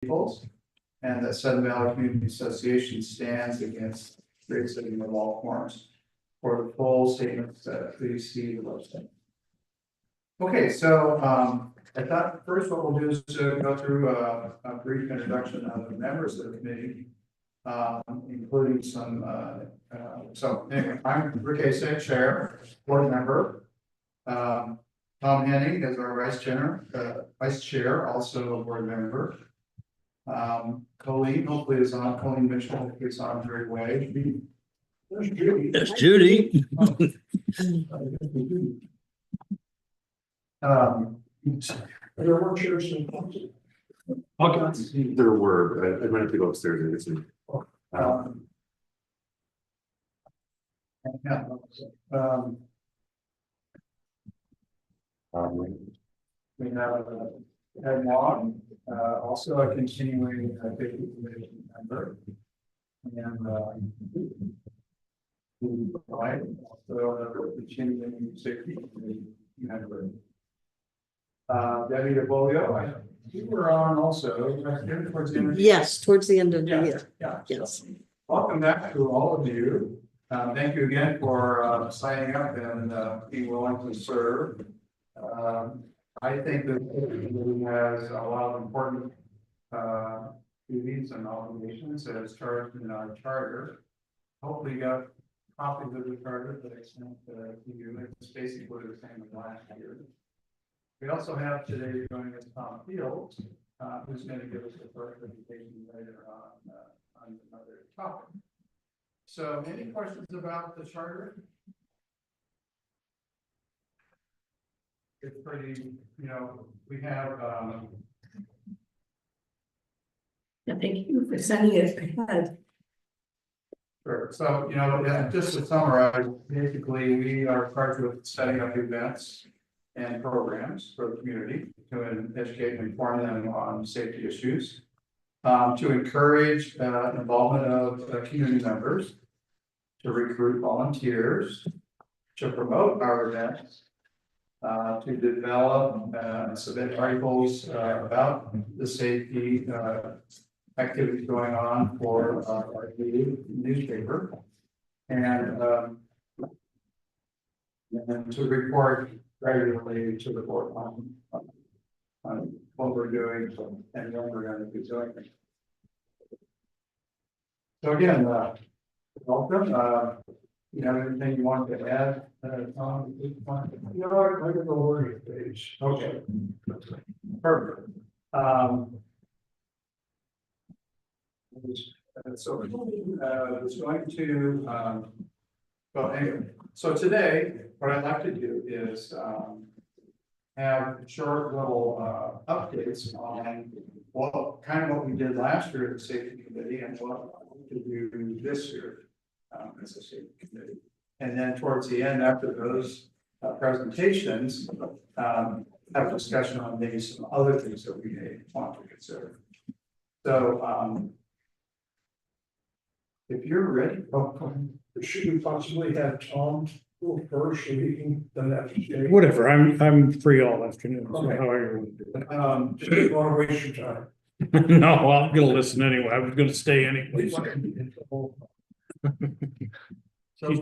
peoples, and that Sudden Valley Community Association stands against racism of all forms. For the full statements, please see the website. Okay, so I thought first what we'll do is go through a brief introduction of the members of the committee, including some. So anyway, I'm Rick Asai, chair, board member. Tom Henning is our vice chair, also a board member. Kolleen hopefully is on. Kolleen Mitchell hopefully is on her way. There's Judy. That's Judy. There were chairs in There were. I might have to go upstairs and get some. We have Wang, also a continuing committee member, and Judy White, also a continuing safety committee member. Davolio, you were on also towards the end of the Yes, towards the end of the year. Yeah. Yes. So, welcome back to all of you. Thank you again for signing up and being willing to serve. I think that it has a lot of important duties and obligations as charged in our charter. Hopefully you got copies of the charter that I sent to you. It's basically the same as last year. We also have today joining us Tom Fields, who's going to give us a first presentation later on another topic. So, any questions about the charter? It's pretty, we have. Thank you for sending it ahead. Sure. So, just to summarize, basically, we are charged with setting up events and programs for the community to educate and inform them on safety issues, to encourage involvement of community members, to recruit volunteers, to promote our events, to develop and submit articles about the safety activities going on for our newspaper, and to report regularly to the board on what we're doing and when we're going to be doing it. So again, welcome. Anything you want to add, Tom? I can go over your page. Okay. Perfect. So it's going to well, anyway, so today what I'd like to do is have short little updates on what we did last year at the safety committee and what we do this year as a safety committee. And then towards the end, after those presentations, have a discussion on maybe some other things that we may want to consider. So if you're ready, should we possibly have Tom go first so he can then have to stay? Whatever, I'm free all afternoon, so Okay. however you want to do it. Just don't want to waste your time. No, I'm gonna listen anyway, I was gonna stay anyway. He's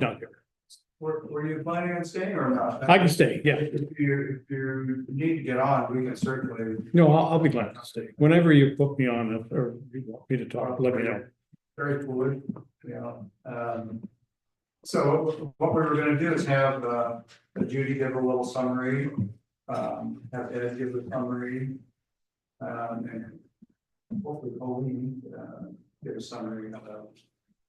not here. were you planning on staying or not? I can stay, yeah. If you need to get on, we can certainly. No, I'll be glad to stay. Whenever you put me on or you want me to talk, let me know. Very fluid, so what we were gonna do is have Judy give a little summary, have Ed give a summary. And hopefully Kolleen give a summary of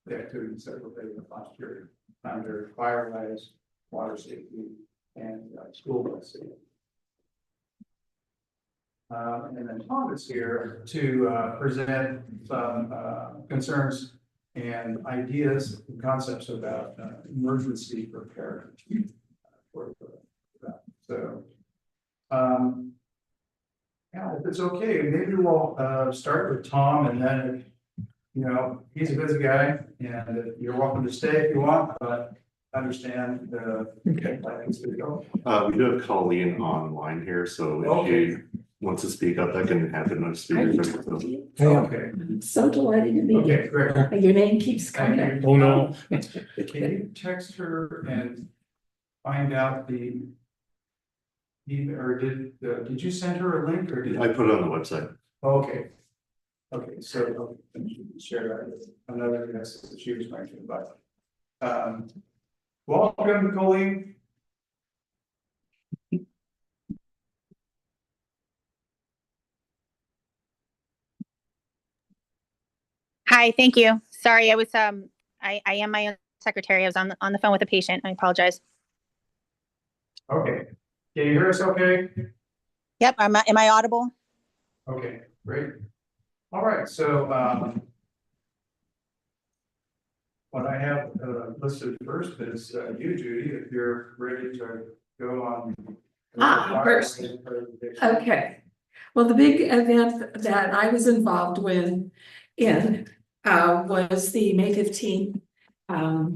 the activities that were done last year under Firewise, water safety, and school bus safety. And then Tom is here to present some concerns and ideas and concepts about emergency preparedness. So, yeah, if it's okay, maybe we'll start with Tom, and then, he's a busy guy, and you're welcome to stay if you want, but understand the. Okay. We do have Colleen online here, so if Okay. she wants to speak up, that can happen on Are speaker. you so- talking to you? Okay, I'm so delighted to meet you. okay, great. And your name keeps Thank coming. you. Oh, no. Can you text her and find out the or did you send her a link or did? I put it on the website. Okay. Okay, so share that with another guest that she was mentioned about. Welcome, Kolleen. Hi, thank you. Sorry, I was I am my own secretary. I was on the phone with a patient. I apologize. Okay, can you hear us okay? Yep, am I audible? Okay, great. All right, so what I have listed first is you, Judy, if you're ready to go on. First. Okay, well, the big event that I was involved in was the May 15th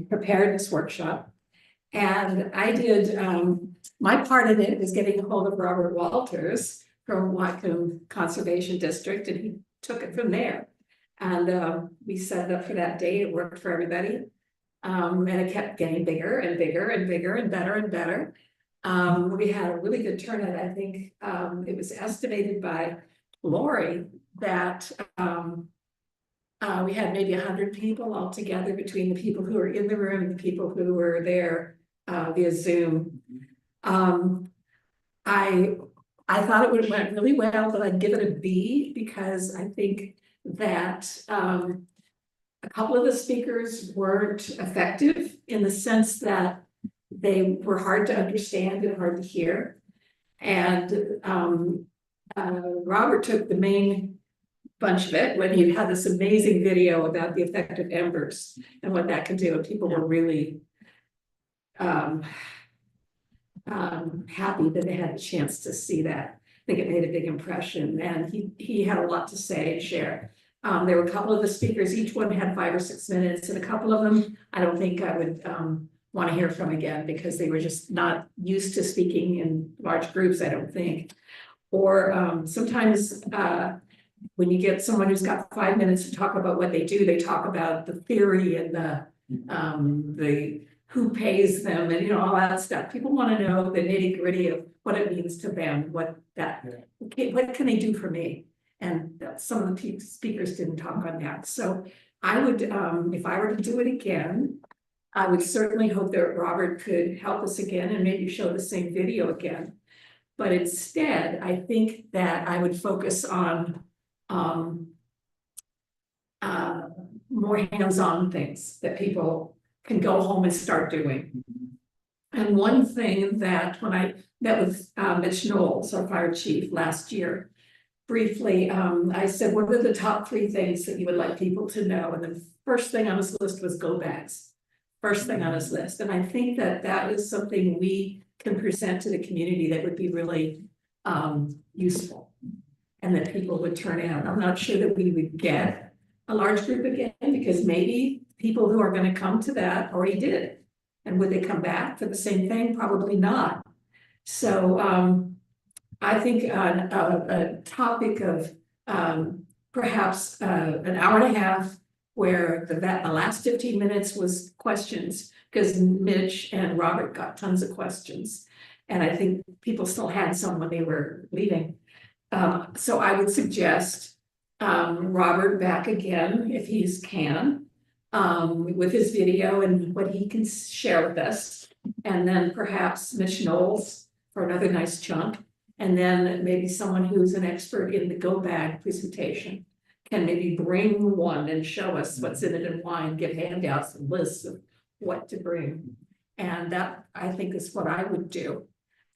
preparedness workshop. And I did, my part of it was getting a hold of Robert Walters from Whatcom Conservation District, and he took it from there. And we set it up for that day. It worked for everybody. And it kept getting bigger and bigger and bigger and better and better. We had a really good turnout. I think it was estimated by Lori that we had maybe 100 people all together between the people who were in the room and the people who were there via Zoom. I thought it went really well, but I'd give it a B because I think that a couple of the speakers weren't effective in the sense that they were hard to understand and hard to hear. And Robert took the main bunch of it when he had this amazing video about the effect of embers and what that can do. And people were really happy that they had a chance to see that. I think it made a big impression, and he had a lot to say and share. There were a couple of the speakers, each one had 5 or 6 minutes, and a couple of them I don't think I would want to hear from again because they were just not used to speaking in large groups, I don't think. Or sometimes when you get someone who's got 5 minutes to talk about what they do, they talk about the theory and the who pays them and all that stuff. People want to know the nitty-gritty of what it means to them, what can they do for me? And some of the speakers didn't talk on that. So I would, if I were to do it again, I would certainly hope that Robert could help us again and maybe show the same video again. But instead, I think that I would focus on more hands-on things that people can go home and start doing. And one thing that when I met with Mitch Knowles, our fire chief last year, briefly, I said, what are the top 3 things that you would like people to know? And the first thing on his list was go bags. First thing on his list. And I think that that is something we can present to the community that would be really useful and that people would turn out. I'm not sure that we would get a large group again because maybe people who are going to come to that already did it. And would they come back for the same thing? Probably not. So I think a topic of perhaps an hour and a half where the last 15 minutes was questions because Mitch and Robert got tons of questions. And I think people still had some when they were leaving. So I would suggest Robert back again if he can with his video and what he can share with us. And then perhaps Mitch Knowles for another nice chunk. And then maybe someone who's an expert in the go bag presentation can maybe bring one and show us what's in it and why and give handouts and lists of what to bring. And that I think is what I would do.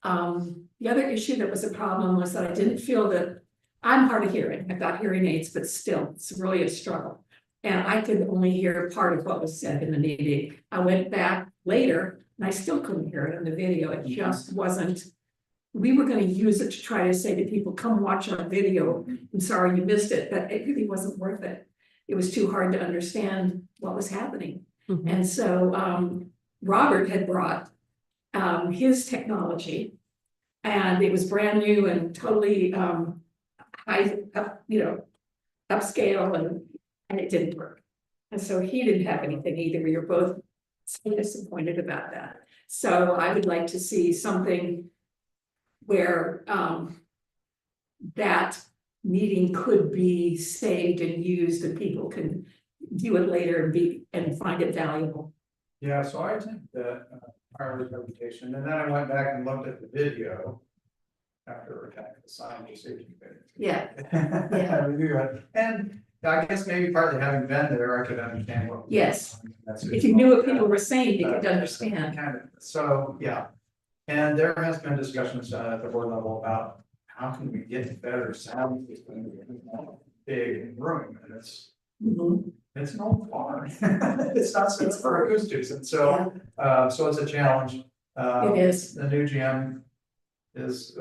The other issue that was a problem was that I didn't feel that I'm hard of hearing. I've got hearing aids, but still it's really a struggle. And I could only hear part of what was said in the meeting. I went back later and I still couldn't hear it in the video. It just wasn't. We were going to use it to try to say to people, come watch our video. I'm sorry you missed it, but it really wasn't worth it. It was too hard to understand what was happening. Mhm. And so Robert had brought his technology and it was brand new and totally upscale and it didn't work. And so he didn't have anything either. We were both so disappointed about that. So I would like to see something where that meeting could be saved and used and people can view it later and find it valuable. Yeah, so I think that Harley's reputation, and then I went back and looked at the video. After kind of the sign safety committee. Yeah. Yeah. Review it. And I guess maybe partly having been there, I could understand what. Yes. That's If you knew what people were saying, you could understand. Kind of, so, yeah. And there has been discussions at the board level about how can we get better sound system, big room, and it's an old farm. It's not set up for acoustics, and so, so it's a challenge. It is. The new gym is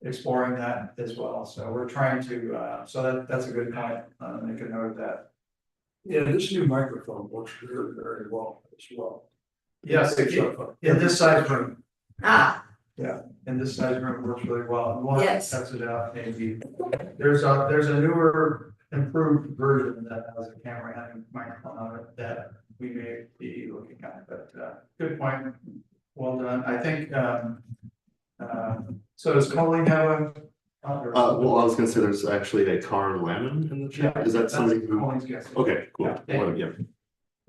exploring that as well, so we're trying to, so that's a good point, make a note of that. Yeah, this new microphone works very, very well as well. Yes, in this size room, Ah, in this size room works really well, and we'll have Yes. to test it out, maybe. There's a newer, improved version that has a camera and microphone on it that we may be looking at, but, good point, well done, I think, so does Colleen have a? Well, I was gonna say there's actually a Car Lemon in the chat. Is that That's something who? Colleen's guess. Okay, cool. Yeah. Well, yeah.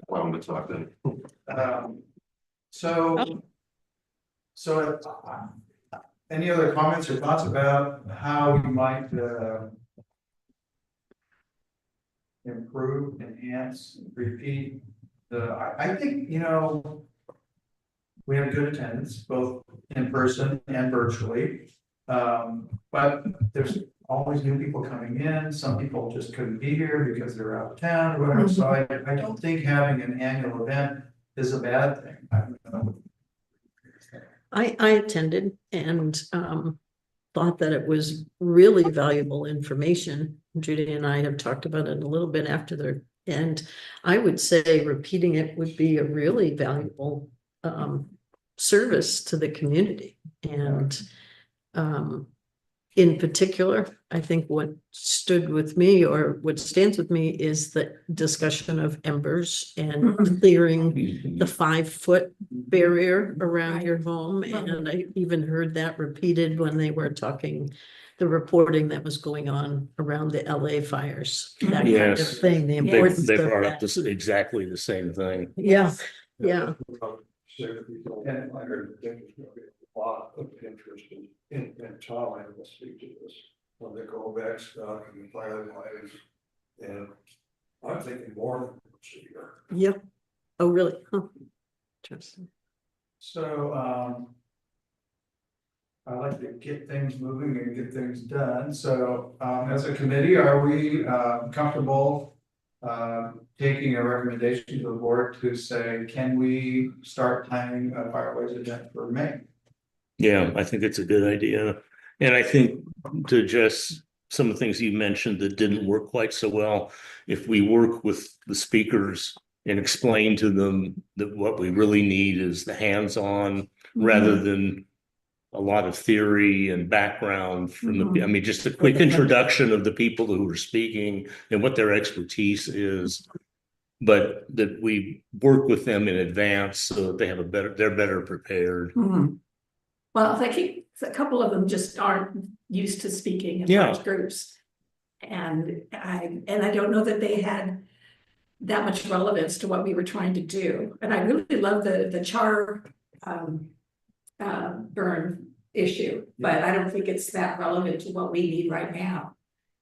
Allow him to talk then. So any other comments or thoughts about how we might improve, enhance, repeat I think, we have good attendance, both in person and virtually. But there's always new people coming in. Some people just couldn't be here because they're out of town or whatever. So I don't think having an annual event is a bad thing. I attended and thought that it was really valuable information. Judy and I have talked about it a little bit after the end. I would say repeating it would be a really valuable service to the community. And in particular, I think what stood with me or what stands with me is the discussion of embers and clearing the 5-foot barrier around your home. And I even heard that repeated when they were talking, the reporting that was going on around the LA fires. That kind of Yes. thing, the They importance they of brought that. up this exactly the same thing. Yeah, yeah. And I heard there's gonna be a lot of interest in Tom, I will speak to this, when they go back stuff and the Firewise. And I'm thinking more than once a year. Yep. Oh, really? Huh. Interesting. So I like to get things moving and get things done. So as a committee, are we comfortable taking a recommendation to the board to say, can we start planning a Firewise event for May? Yeah, I think it's a good idea. And I think to address some of the things you mentioned that didn't work quite so well, if we work with the speakers and explain to them that what we really need is the hands-on rather than a lot of theory and background from the, I mean, just a quick introduction of the people who are speaking and what their expertise is. But that we work with them in advance so that they have they're better prepared. Well, I think a couple of them just aren't used to speaking in large groups. And I don't know that they had that much relevance to what we were trying to do. And I really love the char burn issue, but I don't think it's that relevant to what we need right now.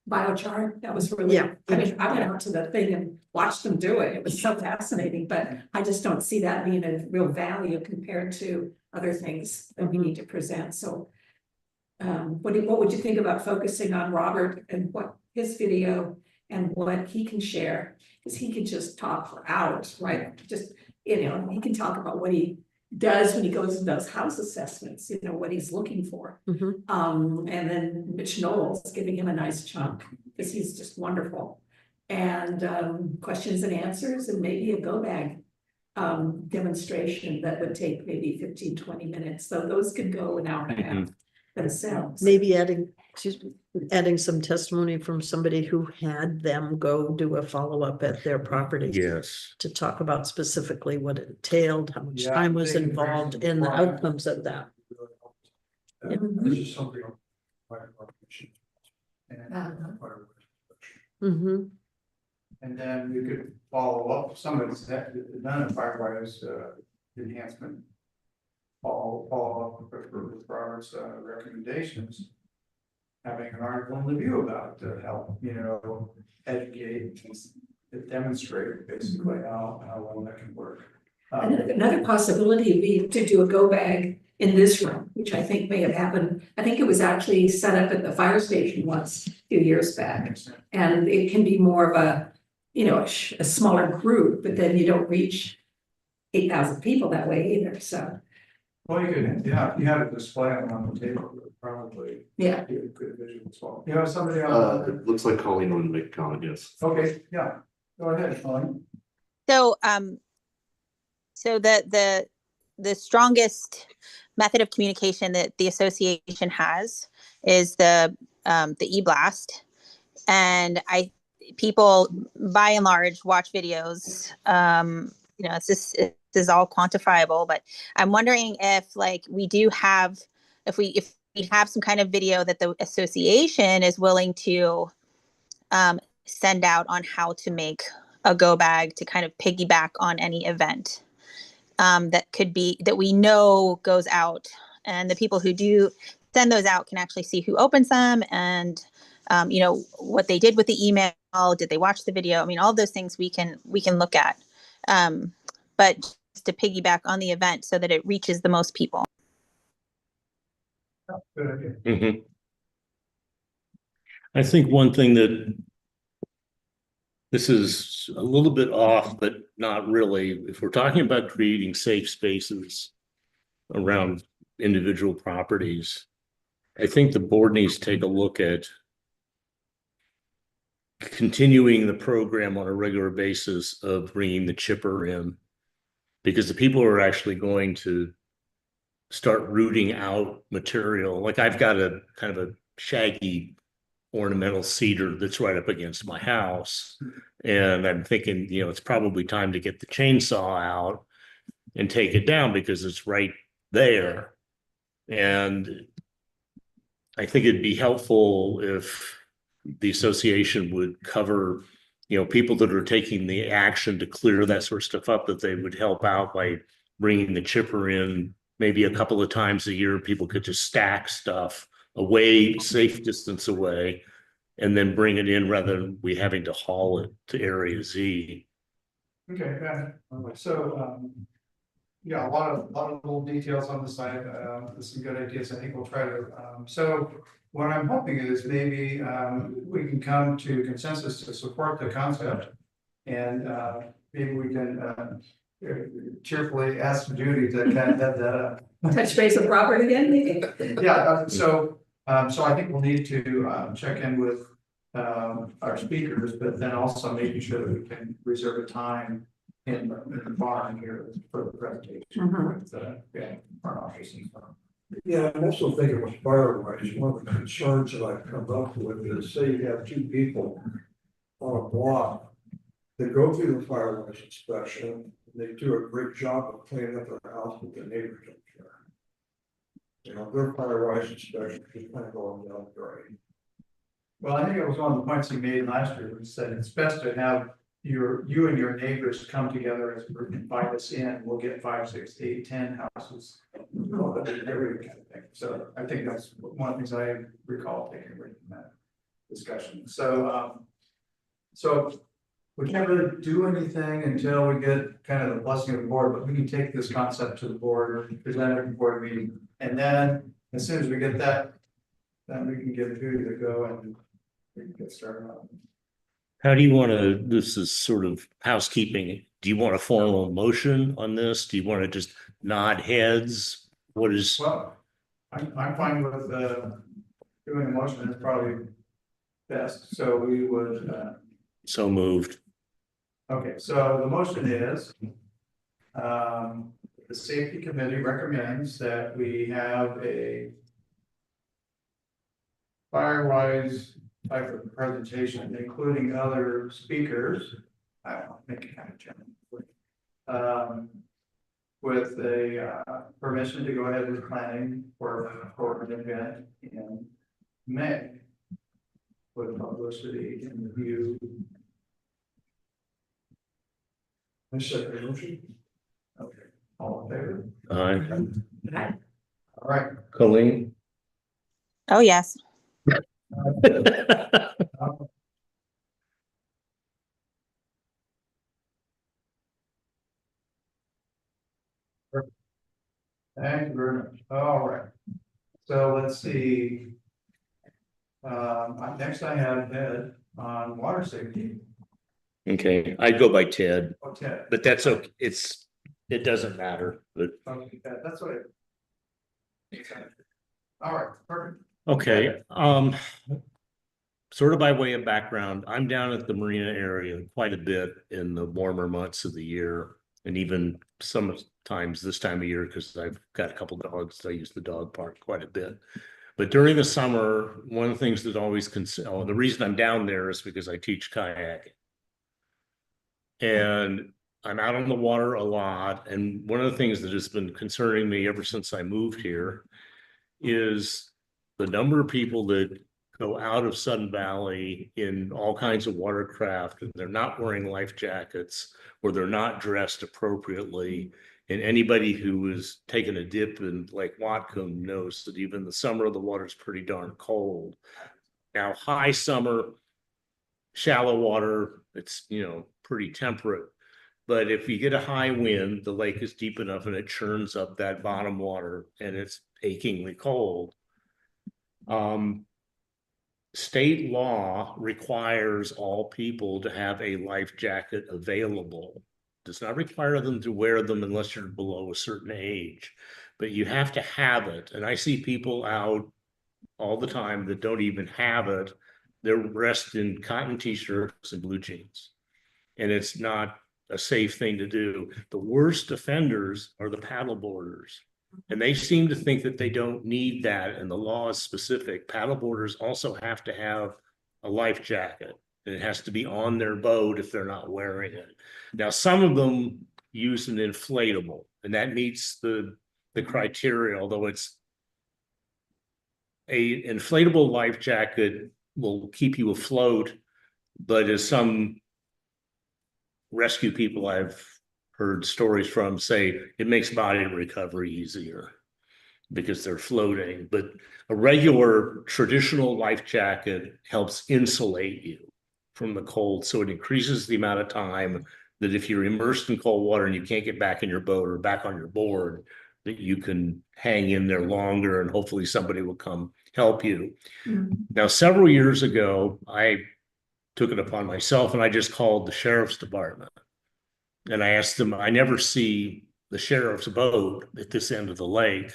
Biochar, that was really, I mean, I went out to the thing and watched them do it. It was so fascinating, but I just don't see that being a real value compared to other things that we need to present. So what would you think about focusing on Robert and what his video and what he can share? Because he can just talk for hours, right? Just, he can talk about what he does when he goes and does house assessments, what he's looking for. And then Mitch Knowles giving him a nice chunk because he's just wonderful. And questions and answers and maybe a go bag demonstration that would take maybe 15-20 minutes. So those could go an hour and a half themselves. Maybe adding excuse me, adding some testimony from somebody who had them go do a follow-up at their property. Yes. To talk about specifically what it entailed, how much Yeah, time was they can involved, bring and the some outcomes of that. Yeah, this is something. Mm-hmm. And then you could follow up, some of it's none of Firewise enhancement. Follow up with Robert's recommendations. Having an article in the View about it to help, educate, demonstrate basically how well that can work. Another possibility would be to do a go bag in this room, which I think may have happened. I think it was actually set up at the fire station once, a few years back. And it can be more of a, a smaller group, but then you don't reach 8,000 people that way either, so. Well, you could, you have a display on the table, probably. Yeah. Be a good visual as well. You know, somebody It looks like Colleen wanted to make a comment, yes. Okay, yeah, go ahead, Colleen. So, so the strongest method of communication that the association has is the e-blast, and people by and large watch videos. This is all quantifiable, but I'm wondering if if we have some kind of video that the association is willing to send out on how to make a go bag to kind of piggyback on any event that we know goes out, and the people who do send those out can actually see who opens them and what they did with the email. Did they watch the video? I mean, all of those things we can look at, but just to piggyback on the event so that it reaches the most people. Good idea. Mm-hmm. I think one thing that this is a little bit off, but not really. If we're talking about creating safe spaces around individual properties, I think the board needs to take a look at continuing the program on a regular basis of bringing the chipper in, because the people are actually going to start rooting out material. Like I've got a kind of a shaggy ornamental cedar that's right up against my house. And I'm thinking, it's probably time to get the chainsaw out and take it down because it's right there. And I think it'd be helpful if the association would cover, people that are taking the action to clear that sort of stuff up, that they would help out by bringing the chipper in maybe a couple of times a year. People could just stack stuff away, safe distance away, and then bring it in rather than we having to haul it to Area Z. Okay, got it. So, yeah, a lot of little details on the site. There's some good ideas. I think we'll try to. So, what I'm hoping is maybe we can come to consensus to support the concept, and maybe we can cheerfully ask Judy to kind of head that up. Touch base with Robert again, maybe? Yeah. So I think we'll need to check in with our speakers, but then also making sure that we can reserve a time in the barn here for the presentation with our office and stuff. Yeah, I'm also thinking with Firewise, one of the concerns that I've come up with is, say you have two people on a block that go through the Firewise inspection, and they do a great job of cleaning up their house, but the neighbors don't care. Their Firewise inspection is kind of going down the drain. Well, I think it was one of the points he made last year. He said it's best to have you and your neighbors come together as a group, invite us in. We'll get 5, 6, 8, 10 houses. Every kind of thing. So I think that's one of the things I recall taking away from that discussion. So we can't really do anything until we get kind of the blessing of the board, but we can take this concept to the board, present it at the board meeting, and then as soon as we get that, then we can give Judy the go and we can get started on it. How do you want to, this is sort of housekeeping. Do you want a formal motion on this? Do you want to just nod heads? What is? Well, I'm fine with doing a motion. It's probably best. So we would. So moved. Okay, so the motion is the safety committee recommends that we have a Firewise type of presentation, including other speakers. I don't know, make it kind of general. With a permission to go ahead with planning for an event in May. With publicity in the view. I second the motion. Okay, all in favor? Aye. All right. Colleen? Oh, yes. Thank you very much. All right. So let's see. Next I have Ed on water safety. Okay, I'd go by Ted, Okay. but that's okay. It doesn't matter, but Okay, that's what it. All right, perfect. okay, sort of by way of background, I'm down at the marina area quite a bit in the warmer months of the year. And even sometimes this time of year, because I've got a couple dogs, I use the dog park quite a bit. But during the summer, one of the things that always the reason I'm down there is because I teach kayaking. And I'm out on the water a lot. And one of the things that has been concerning me ever since I moved here is the number of people that go out of Sun Valley in all kinds of watercraft and they're not wearing life jackets or they're not dressed appropriately. And anybody who has taken a dip in Lake Whatcom knows that even the summer of the water is pretty darn cold. Now, high summer, shallow water, it's, pretty temperate. But if you get a high wind, the lake is deep enough and it churns up that bottom water and it's achingly cold. State law requires all people to have a life jacket available. Does not require them to wear them unless you're below a certain age, but you have to have it. And I see people out all the time that don't even have it. They're dressed in cotton t-shirts and blue jeans. And it's not a safe thing to do. The worst offenders are the paddleboarders. And they seem to think that they don't need that. And the law is specific. Paddleboarders also have to have a life jacket. And it has to be on their boat if they're not wearing it. Now, some of them use an inflatable, and that meets the criteria, although it's a inflatable life jacket will keep you afloat, but as some rescue people I've heard stories from say, it makes body recovery easier because they're floating. But a regular traditional life jacket helps insulate you from the cold. So it increases the amount of time that if you're immersed in cold water and you can't get back in your boat or back on your board, that you can hang in there longer and hopefully somebody will come help you. Mm-hmm. Now, several years ago, I took it upon myself and I just called the sheriff's department. And I asked them, I never see the sheriff's boat at this end of the lake.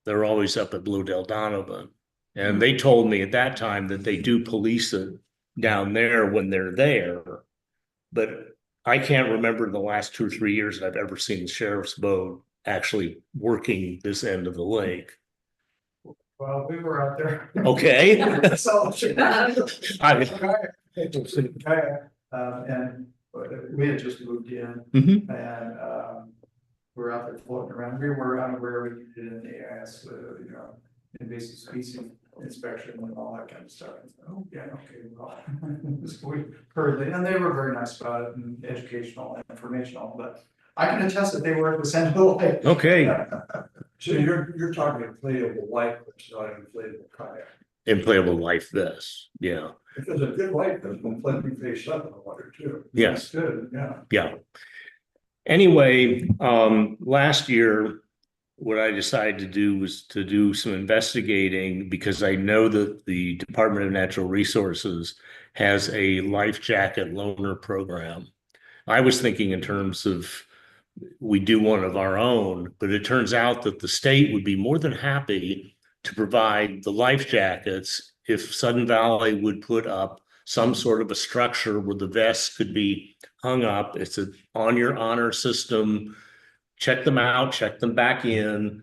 They're always up at Blue Del Donovan. And they told me at that time that they do police it down there when they're there. But I can't remember in the last 2 or 3 years that I've ever seen the sheriff's boat actually working this end of the lake. Well, we were out there. Okay. So, and we had just moved in, mm-hmm. and we were out there floating around. We were unaware we did an AIS, invasive species inspection and all that kind of stuff. Oh yeah, okay, well, we heard that, and they were very nice about it and educational and informational. But I can attest that they were at the center of the lake. Okay. So you're talking inflatable life vest, not inflatable kayak. Inflatable life vest, yeah. If there's a good life vest, will flip you face up in the water too. Yes. That's good, yeah. Yeah. Anyway, last year, what I decided to do was to do some investigating because I know that the Department of Natural Resources has a life jacket loaner program. I was thinking in terms of we do one of our own, but it turns out that the state would be more than happy to provide the life jackets if Sun Valley would put up some sort of a structure where the vests could be hung up. It's a on your honor system. Check them out, check them back in.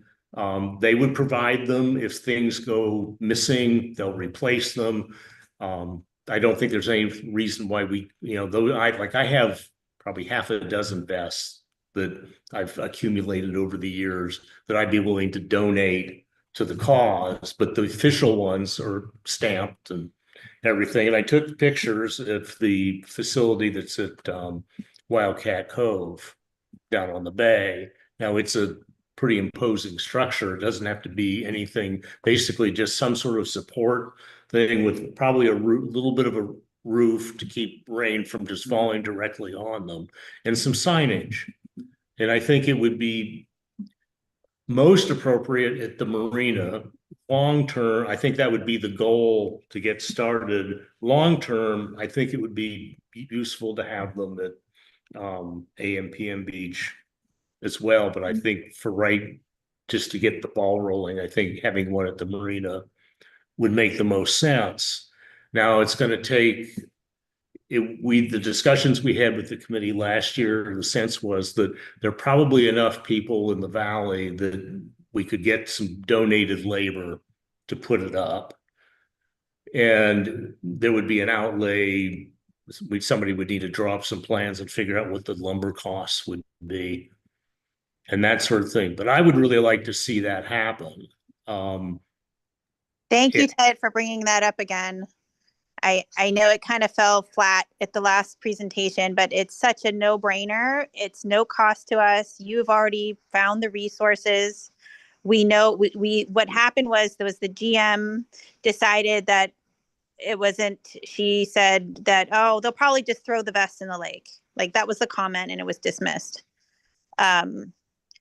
They would provide them. If things go missing, they'll replace them. I don't think there's any reason why we, though I have probably half a dozen vests that I've accumulated over the years that I'd be willing to donate to the cause, but the official ones are stamped and everything. And I took pictures of the facility that's at Wildcat Cove down on the bay. Now it's a pretty imposing structure. It doesn't have to be anything, basically just some sort of support thing with probably a little bit of a roof to keep rain from just falling directly on them, and some signage. And I think it would be most appropriate at the marina. Long term, I think that would be the goal to get started. Long term, I think it would be useful to have them at AM/PM Beach as well. But I think just to get the ball rolling, I think having one at the marina would make the most sense. Now it's going to take the discussions we had with the committee last year, the sense was that there are probably enough people in the valley that we could get some donated labor to put it up. And there would be an outlay. Somebody would need to draw up some plans and figure out what the lumber costs would be and that sort of thing. But I would really like to see that happen. Thank you, Ted, for bringing that up again. I know it kind of fell flat at the last presentation, but it's such a no-brainer. It's no cost to us. You've already found the resources. We know what happened was there was the GM decided that it wasn't, she said that, oh, they'll probably just throw the vest in the lake. Like that was the comment and it was dismissed.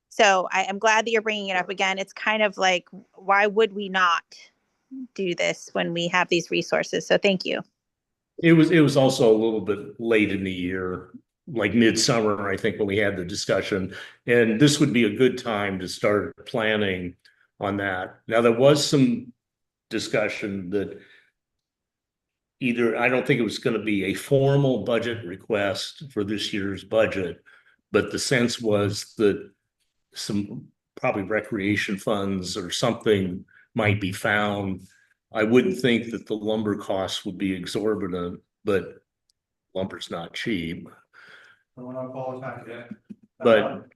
So I'm glad that you're bringing it up again. It's kind of like, why would we not do this when we have these resources? So thank you. It was also a little bit late in the year, like midsummer, I think, when we had the discussion, and this would be a good time to start planning on that. Now, there was some discussion that I don't think it was going to be a formal budget request for this year's budget, but the sense was that some probably recreation funds or something might be found. I wouldn't think that the lumber costs would be exorbitant, but lumber's not cheap. But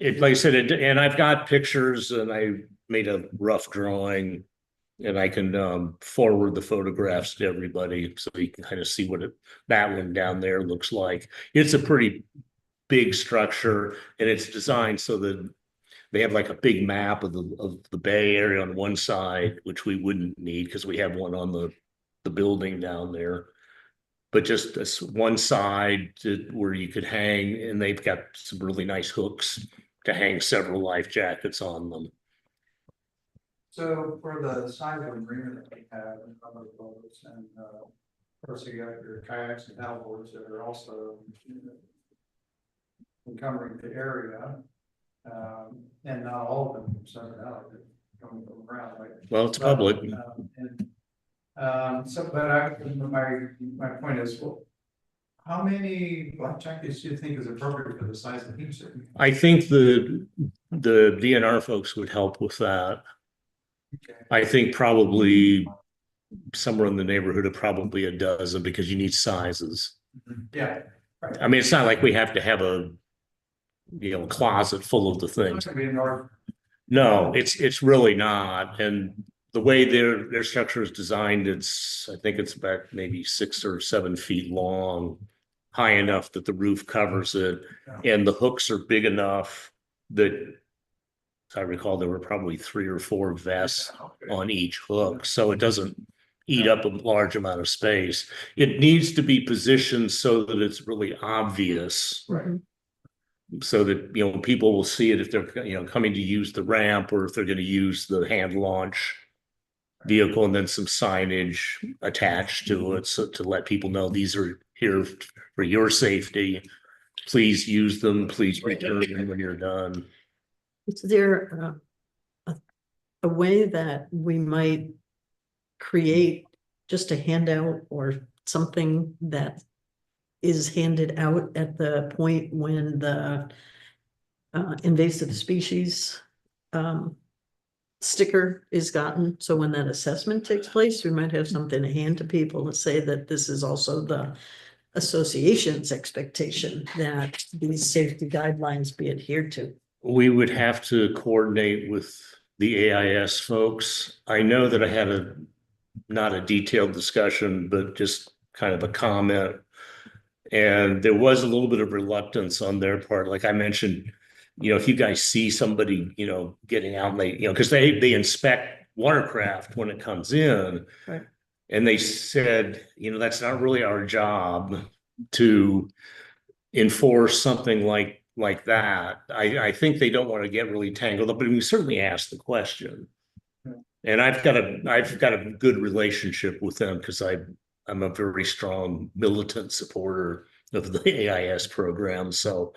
like I said, and I've got pictures and I made a rough drawing and I can forward the photographs to everybody so you can kind of see what that one down there looks like. It's a pretty big structure and it's designed so that they have like a big map of the Bay Area on one side, which we wouldn't need because we have one on the building down there. But just this one side where you could hang, and they've got some really nice hooks to hang several life jackets on them. So for the size of the marina that we have and other boats, and of course you got your kayaks and paddleboards that are also encumbering the area. And not all of them sent it out, coming from around, right? Well, it's public. My point is, well, how many life jackets do you think is appropriate for the size of the beach? I think the DNR folks would help with that. Okay. I think probably somewhere in the neighborhood of probably a dozen because you need sizes. Yeah. Right. I mean, it's not like we have to have a closet full of the things. No, it's really not. And the way their structure is designed, I think it's about maybe 6 or 7 feet long, high enough that the roof covers it. And the hooks are big enough that, as I recall, there were probably 3 or 4 vests on each hook. So it doesn't eat up a large amount of space. It needs to be positioned so that it's really obvious. Right. So that, people will see it if they're, coming to use the ramp or if they're going to use the hand launch vehicle, and then some signage attached to it so to let people know these are here for your safety. Please use them. Please return them when you're done. Is there a way that we might create just a handout or something that is handed out at the point when the invasive species sticker is gotten. So when that assessment takes place, we might have something to hand to people and say that this is also the association's expectation that these safety guidelines be adhered to. We would have to coordinate with the AIS folks. I know that I had not a detailed discussion, but just kind of a comment. And there was a little bit of reluctance on their part. Like I mentioned, if you guys see somebody, getting out late, because they inspect watercraft when it comes in. Right. And they said, that's not really our job to enforce something like that. I think they don't want to get really tangled up, but we certainly ask the question. And I've got a good relationship with them because I'm a very strong militant supporter of the AIS program. So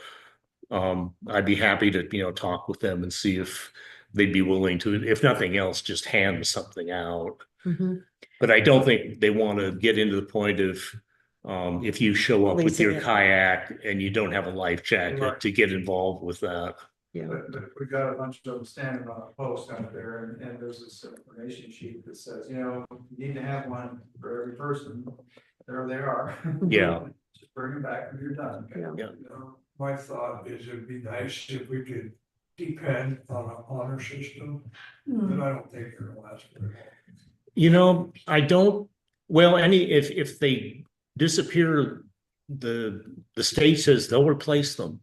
I'd be happy to talk with them and see if they'd be willing to, if nothing else, just hand something out. Mm-hmm. But I don't think they want to get into the point of if you show up with Leasing your it. kayak and you don't have a life jacket Right. to get involved with that. Yeah. But we got a bunch of them standing on a post out there and there's this information sheet that says, you need to have one for every person. There they are. Yeah. Just bring them back when you're done. Okay? Yeah. My thought is it'd be nice if we could depend on an honor system, but I don't think they're gonna last very long. I don't, well, if they disappear, the state says they'll replace them.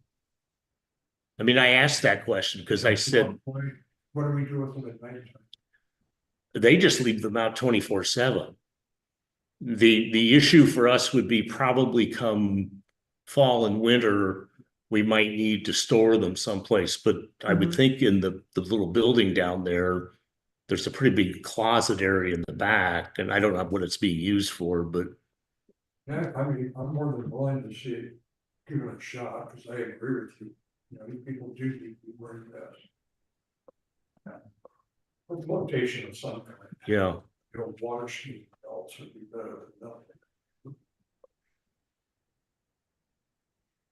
I mean, I asked that question because I said, What do we do with them at night time? they just leave them out 24/7. The issue for us would be probably come fall and winter, we might need to store them someplace, but I would think in the little building down there, there's a pretty big closet area in the back, and I don't know what it's being used for, but Yeah, I mean, I'm more than willing to see it, give it a shot, because I agree with you. These people do need to be wearing vests. A flotation of some kind. yeah. Water ski belts would be better than nothing.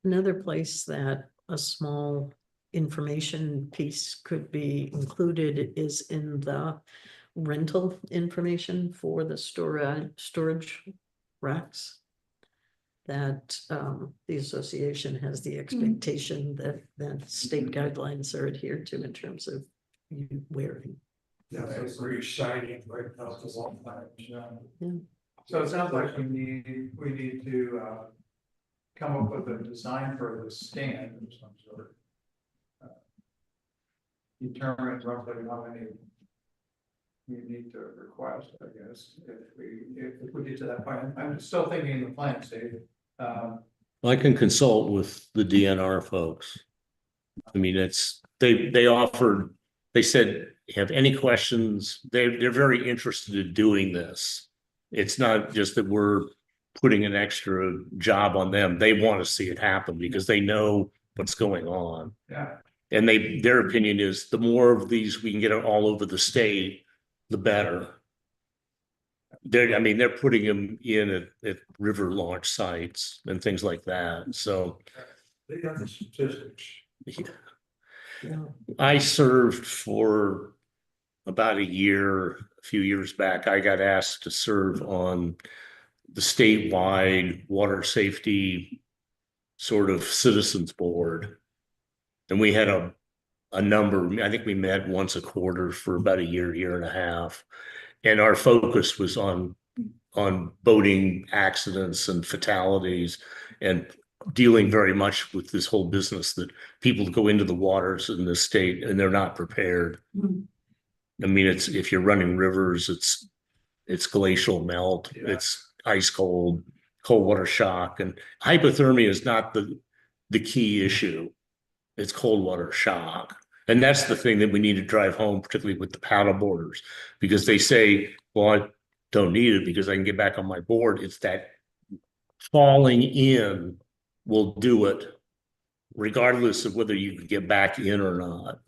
Another place that a small information piece could be included is in the rental information for the storage racks. That the association has the expectation that state guidelines are adhered to in terms of you wearing. Yeah, that's very exciting right now, it's a long time. Yeah. So it sounds like we need to come up with a design for the stand of some sort. Determine roughly how many we need to request, I guess, if we get to that point. I'm still thinking the plan stage. I can consult with the DNR folks. I mean, they offered, they said, have any questions? They're very interested in doing this. It's not just that we're putting an extra job on them. They want to see it happen because they know what's going on. Yeah. And their opinion is the more of these we can get all over the state, the better. They're putting them in at river launch sites and things like that. So They got the statistics. Yeah. I served for about a few years back. I got asked to serve on the statewide water safety sort of citizens board. And we had a number, I think we met once a quarter for about a year and a half. And our focus was on boating accidents and fatalities and dealing very much with this whole business that people go into the waters in this state and they're not prepared. I mean, if you're running rivers, it's glacial melt, it's ice cold water shock, and hypothermia is not the key issue. It's cold water shock. And that's the thing that we need to drive home, particularly with the paddle boarders, because they say, well, I don't need it because I can get back on my board. It's that falling in will do it, regardless of whether you can get back in or not.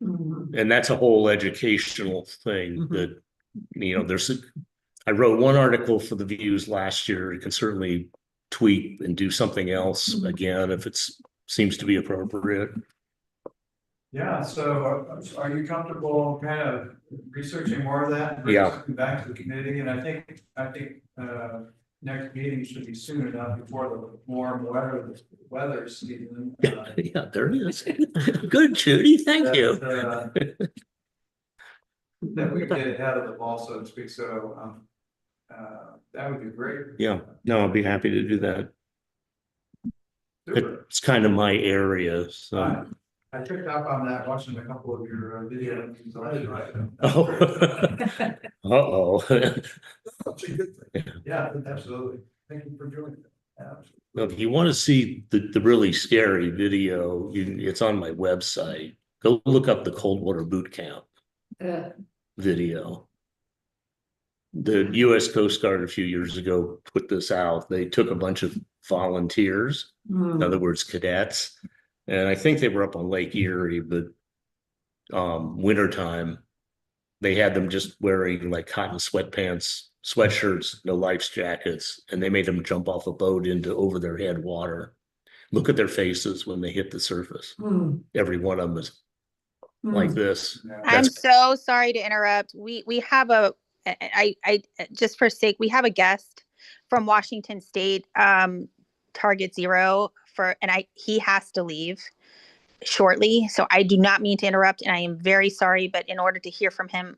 And that's a whole educational thing that, I wrote one article for the Views last year. You can certainly tweak and do something else again if it seems to be appropriate. Yeah, so are you comfortable kind of researching more of that? And bringing Yeah. something back to the committee, and I think, next meeting should be soon enough before the warm weather season. Yeah, there it is. Good, Judy, thank you. That we get ahead of the ball, so to speak, so, that would be great. Yeah, no, I'll be happy to do that. Super. It's kind of my area, so. I picked up on that watching a couple of your videos. So I did right. Oh. Uh-oh. That's a good thing. Yeah, absolutely. Thank you for joining. Absolutely. Well, if you want to see the really scary video, it's on my website. Go look up the Coldwater Boot Camp video. The US Coast Guard a few years ago put this out. They took a bunch of volunteers, in other words, cadets. And I think they were up on Lake Erie, but wintertime, they had them just wearing like cotton sweatpants, sweatshirts, no life jackets, and they made them jump off a boat into over their head water. Look at their faces when they hit the surface. Every one of them is like this. Yeah. I'm so sorry to interrupt. We have I just for sake, we have a guest from Washington State, Target Zero he has to leave shortly. So I do not mean to interrupt, and I am very sorry, but in order to hear from him,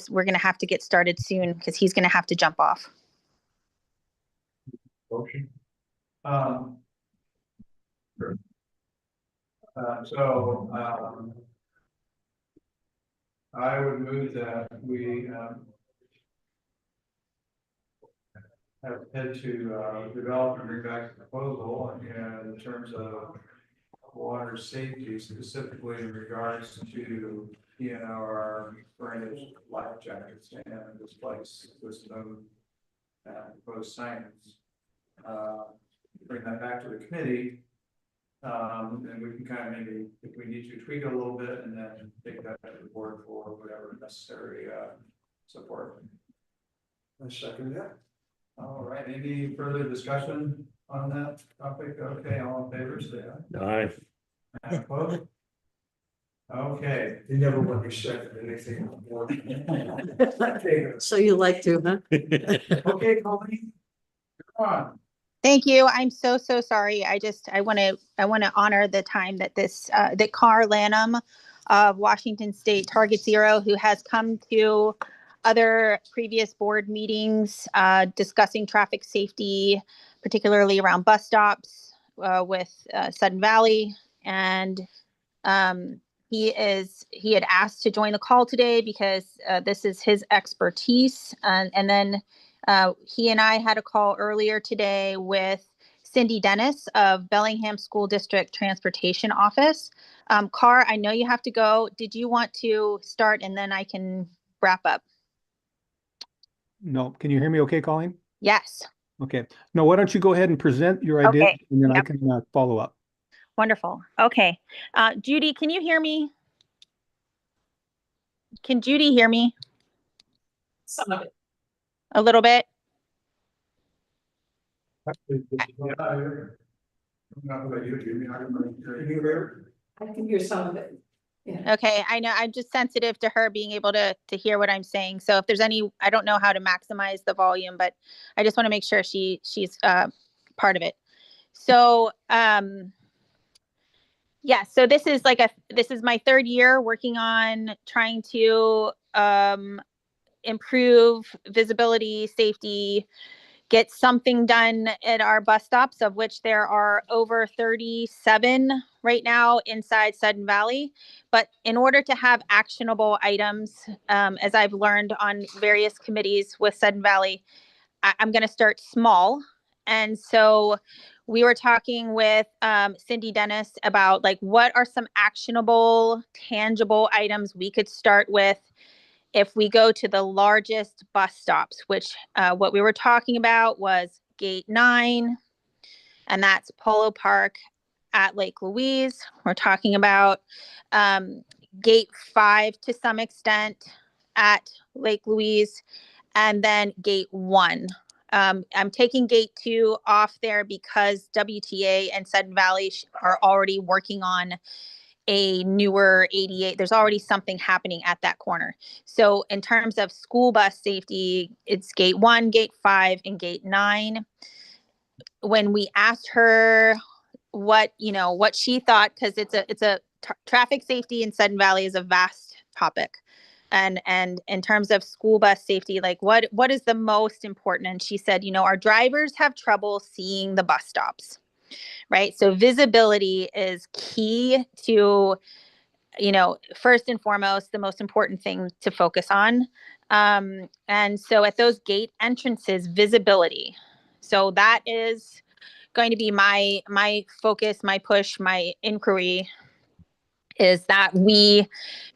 we're going to have to get started soon because he's going to have to jump off. Motion. Sure. I would move that we have had to develop and bring back a proposal in terms of water safety, specifically in regards to PNR furnished life jackets and displace with no proposed science. Bring that back to the committee. And we can kind of maybe, if we need to tweak it a little bit, and then take that to the board for whatever necessary support. I second that. All right, any further discussion on that topic? Okay, all in favor, say aye. Aye. And opposed? Okay. You never want to second anything more. So you like to, huh? Okay, Colleen. Come on. Thank you. I'm so sorry. I want to honor the time that that Carr Lanham of Washington State Target Zero, who has come to other previous board meetings discussing traffic safety, particularly around bus stops with Sudden Valley, and he had asked to join the call today because this is his expertise, and then he and I had a call earlier today with Cindy Dennis of Bellingham School District Transportation Office. Carr, I know you have to go. Did you want to start and then I can wrap up? No, can you hear me okay, Colleen? Yes. Okay. No, why don't you go ahead and present your idea, Okay. and then I Yep. can follow up. Wonderful. Okay. Judy, can you hear me? Can Judy hear me? Some of it. A little bit? Not about you, Jimmy. Can you hear? I can hear some of it. Okay, I know I'm just sensitive to her being able to hear what I'm saying. So if there's I don't know how to maximize the volume, but I just want to make sure she's part of it. So yeah, so this is my third year working on trying to improve visibility, safety, get something done at our bus stops, of which there are over 37 right now inside Sudden Valley. But in order to have actionable items, as I've learned on various committees with Sudden Valley, I'm going to start small. And so we were talking with Cindy Dennis about what are some actionable, tangible items we could start with if we go to the largest bus stops, which what we were talking about was Gate 9, and that's Polo Park at Lake Louise. We're talking about Gate 5 to some extent at Lake Louise, and then Gate 1. I'm taking Gate 2 off there because WTA and Sudden Valley are already working on a newer 88. There's already something happening at that corner. So in terms of school bus safety, it's gate 1, gate 5, and gate 9. When we asked her what she thought, because it's a traffic safety in Sudden Valley is a vast topic. And in terms of school bus safety, like what is the most important? And she said, our drivers have trouble seeing the bus stops, right? So visibility is key to, first and foremost, the most important thing to focus on. And so at those gate entrances, visibility. So that is going to be my focus, my push, my inquiry, is that we,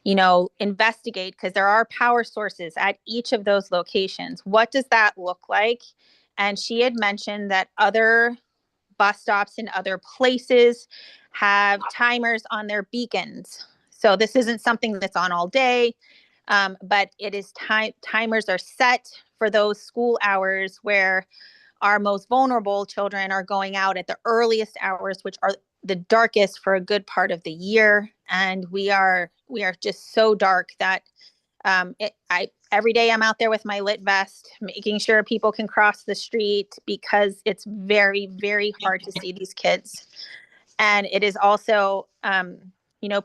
investigate, because there are power sources at each of those locations. What does that look like? And she had mentioned that other bus stops in other places have timers on their beacons. So this isn't something that's on all day, but it is timers are set for those school hours where our most vulnerable children are going out at the earliest hours, which are the darkest for a good part of the year. And we are just so dark that every day I'm out there with my lit vest, making sure people can cross the street, because it's very, very hard to see these kids. And it is also,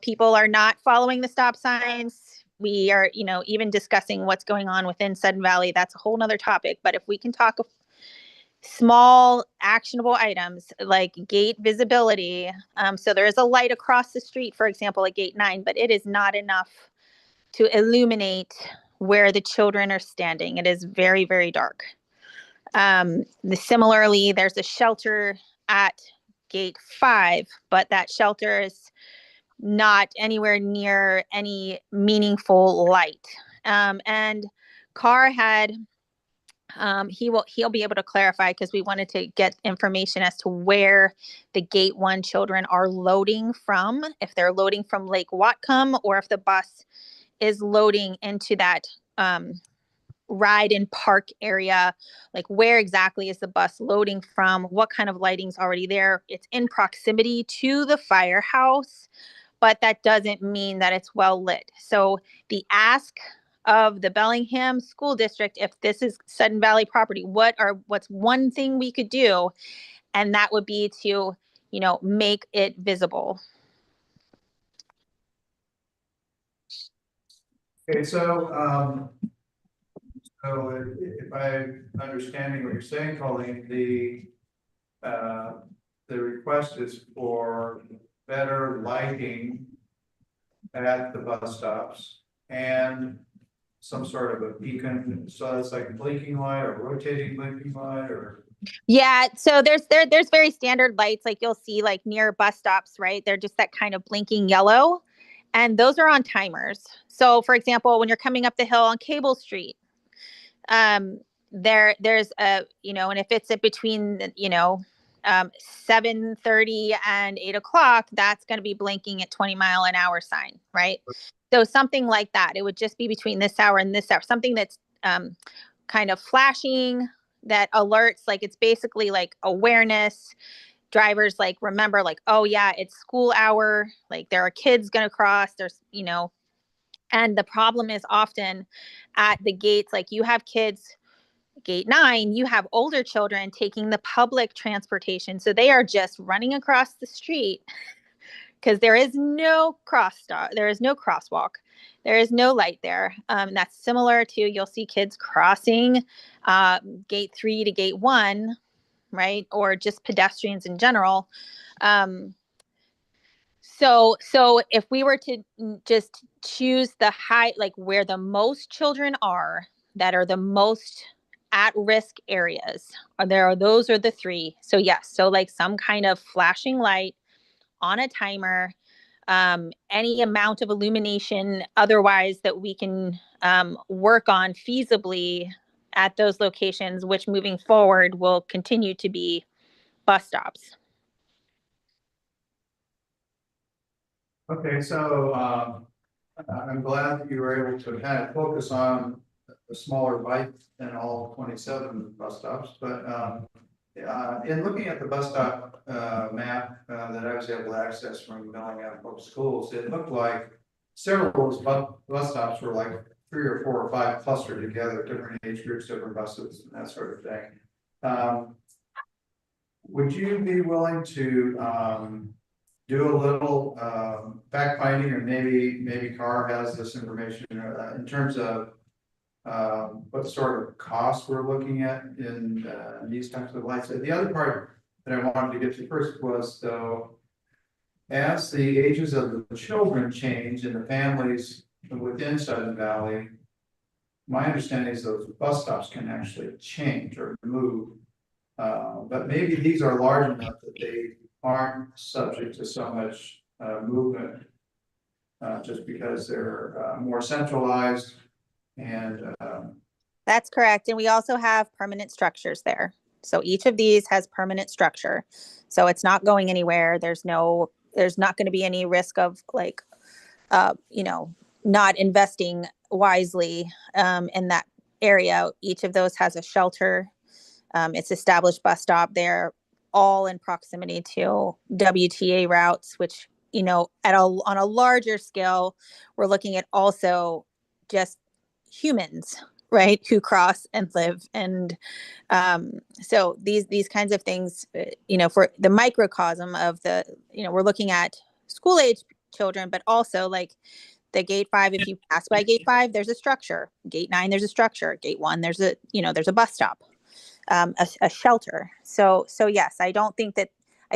people are not following the stop signs. We are, even discussing what's going on within Sudden Valley. That's a whole nother topic. But if we can talk small actionable items like gate visibility. So there is a light across the street, for example, at gate 9, but it is not enough to illuminate where the children are standing. It is very, very dark. Similarly, there's a shelter at gate 5, but that shelter is not anywhere near any meaningful light. And Carr had he'll be able to clarify, because we wanted to get information as to where the gate 1 children are loading from, if they're loading from Lake Whatcom, or if the bus is loading into that ride and park area. Like, where exactly is the bus loading from? What kind of lighting's already there? It's in proximity to the firehouse, but that doesn't mean that it's well lit. So the ask of the Bellingham School District, if this is Sudden Valley property, what's one thing we could do? And that would be to, make it visible. Okay, so if I'm understanding what you're saying, Colleen, the request is for better lighting at the bus stops and some sort of a beacon, so it's like a blinking light or rotating blinking light, or? Yeah, so there's very standard lights, like you'll see like near bus stops, right? They're just that kind of blinking yellow, and those are on timers. So for example, when you're coming up the hill on Cable Street, there's a, and if it's between 7:30 and 8 o'clock, that's going to be blinking at 20-mile-an-hour sign, right? So something like that. It would just be between this hour and this hour, something that's kind of flashing, that alerts, like it's basically like awareness. Drivers like remember, like, oh yeah, it's school hour, like there are kids going to cross, there's, and the problem is often at the gates, like you have kids, gate 9, you have older children taking the public transportation. So they are just running across the street because there is no there is no crosswalk. There is no light there. That's similar to, you'll see kids crossing gate 3 to gate 1, right? Or just pedestrians in general. So if we were to just choose the like where the most children are, that are the most at-risk areas, those are the 3. So yes, so like some kind of flashing light on a timer, any amount of illumination otherwise that we can work on feasibly at those locations, which moving forward will continue to be bus stops. Okay, so I'm glad that you were able to kind of focus on a smaller bite than all 27 bus stops, but in looking at the bus stop, map, that I was able to access from Bellingham Public Schools, it looked like several of those bus stops were like 3 or 4 or 5 clustered together, different age groups, different buses, and that sort of thing. Would you be willing to, do a little, fact finding, or maybe Carr has this information, in terms of what sort of costs we're looking at in these types of lights? The other part that I wanted to get to first was, though, as the ages of the children change and the families within Sudden Valley, my understanding is those bus stops can actually change or move. But maybe these are large enough that they aren't subject to so much movement, just because they're more centralized. And That's correct. And we also have permanent structures there. So each of these has permanent structure. So it's not going anywhere. There's not going to be any risk of like, not investing wisely in that area. Each of those has a shelter. It's established bus stop. They're all in proximity to WTA routes, which, on a larger scale, we're looking at also just humans, right, who cross and live. And so these kinds of things, for the microcosm of the, we're looking at school age children, but also like the gate 5, if you pass by gate 5, there's a structure. Gate 9, there's a structure. Gate 1, there's a bus stop, a shelter. So yes, I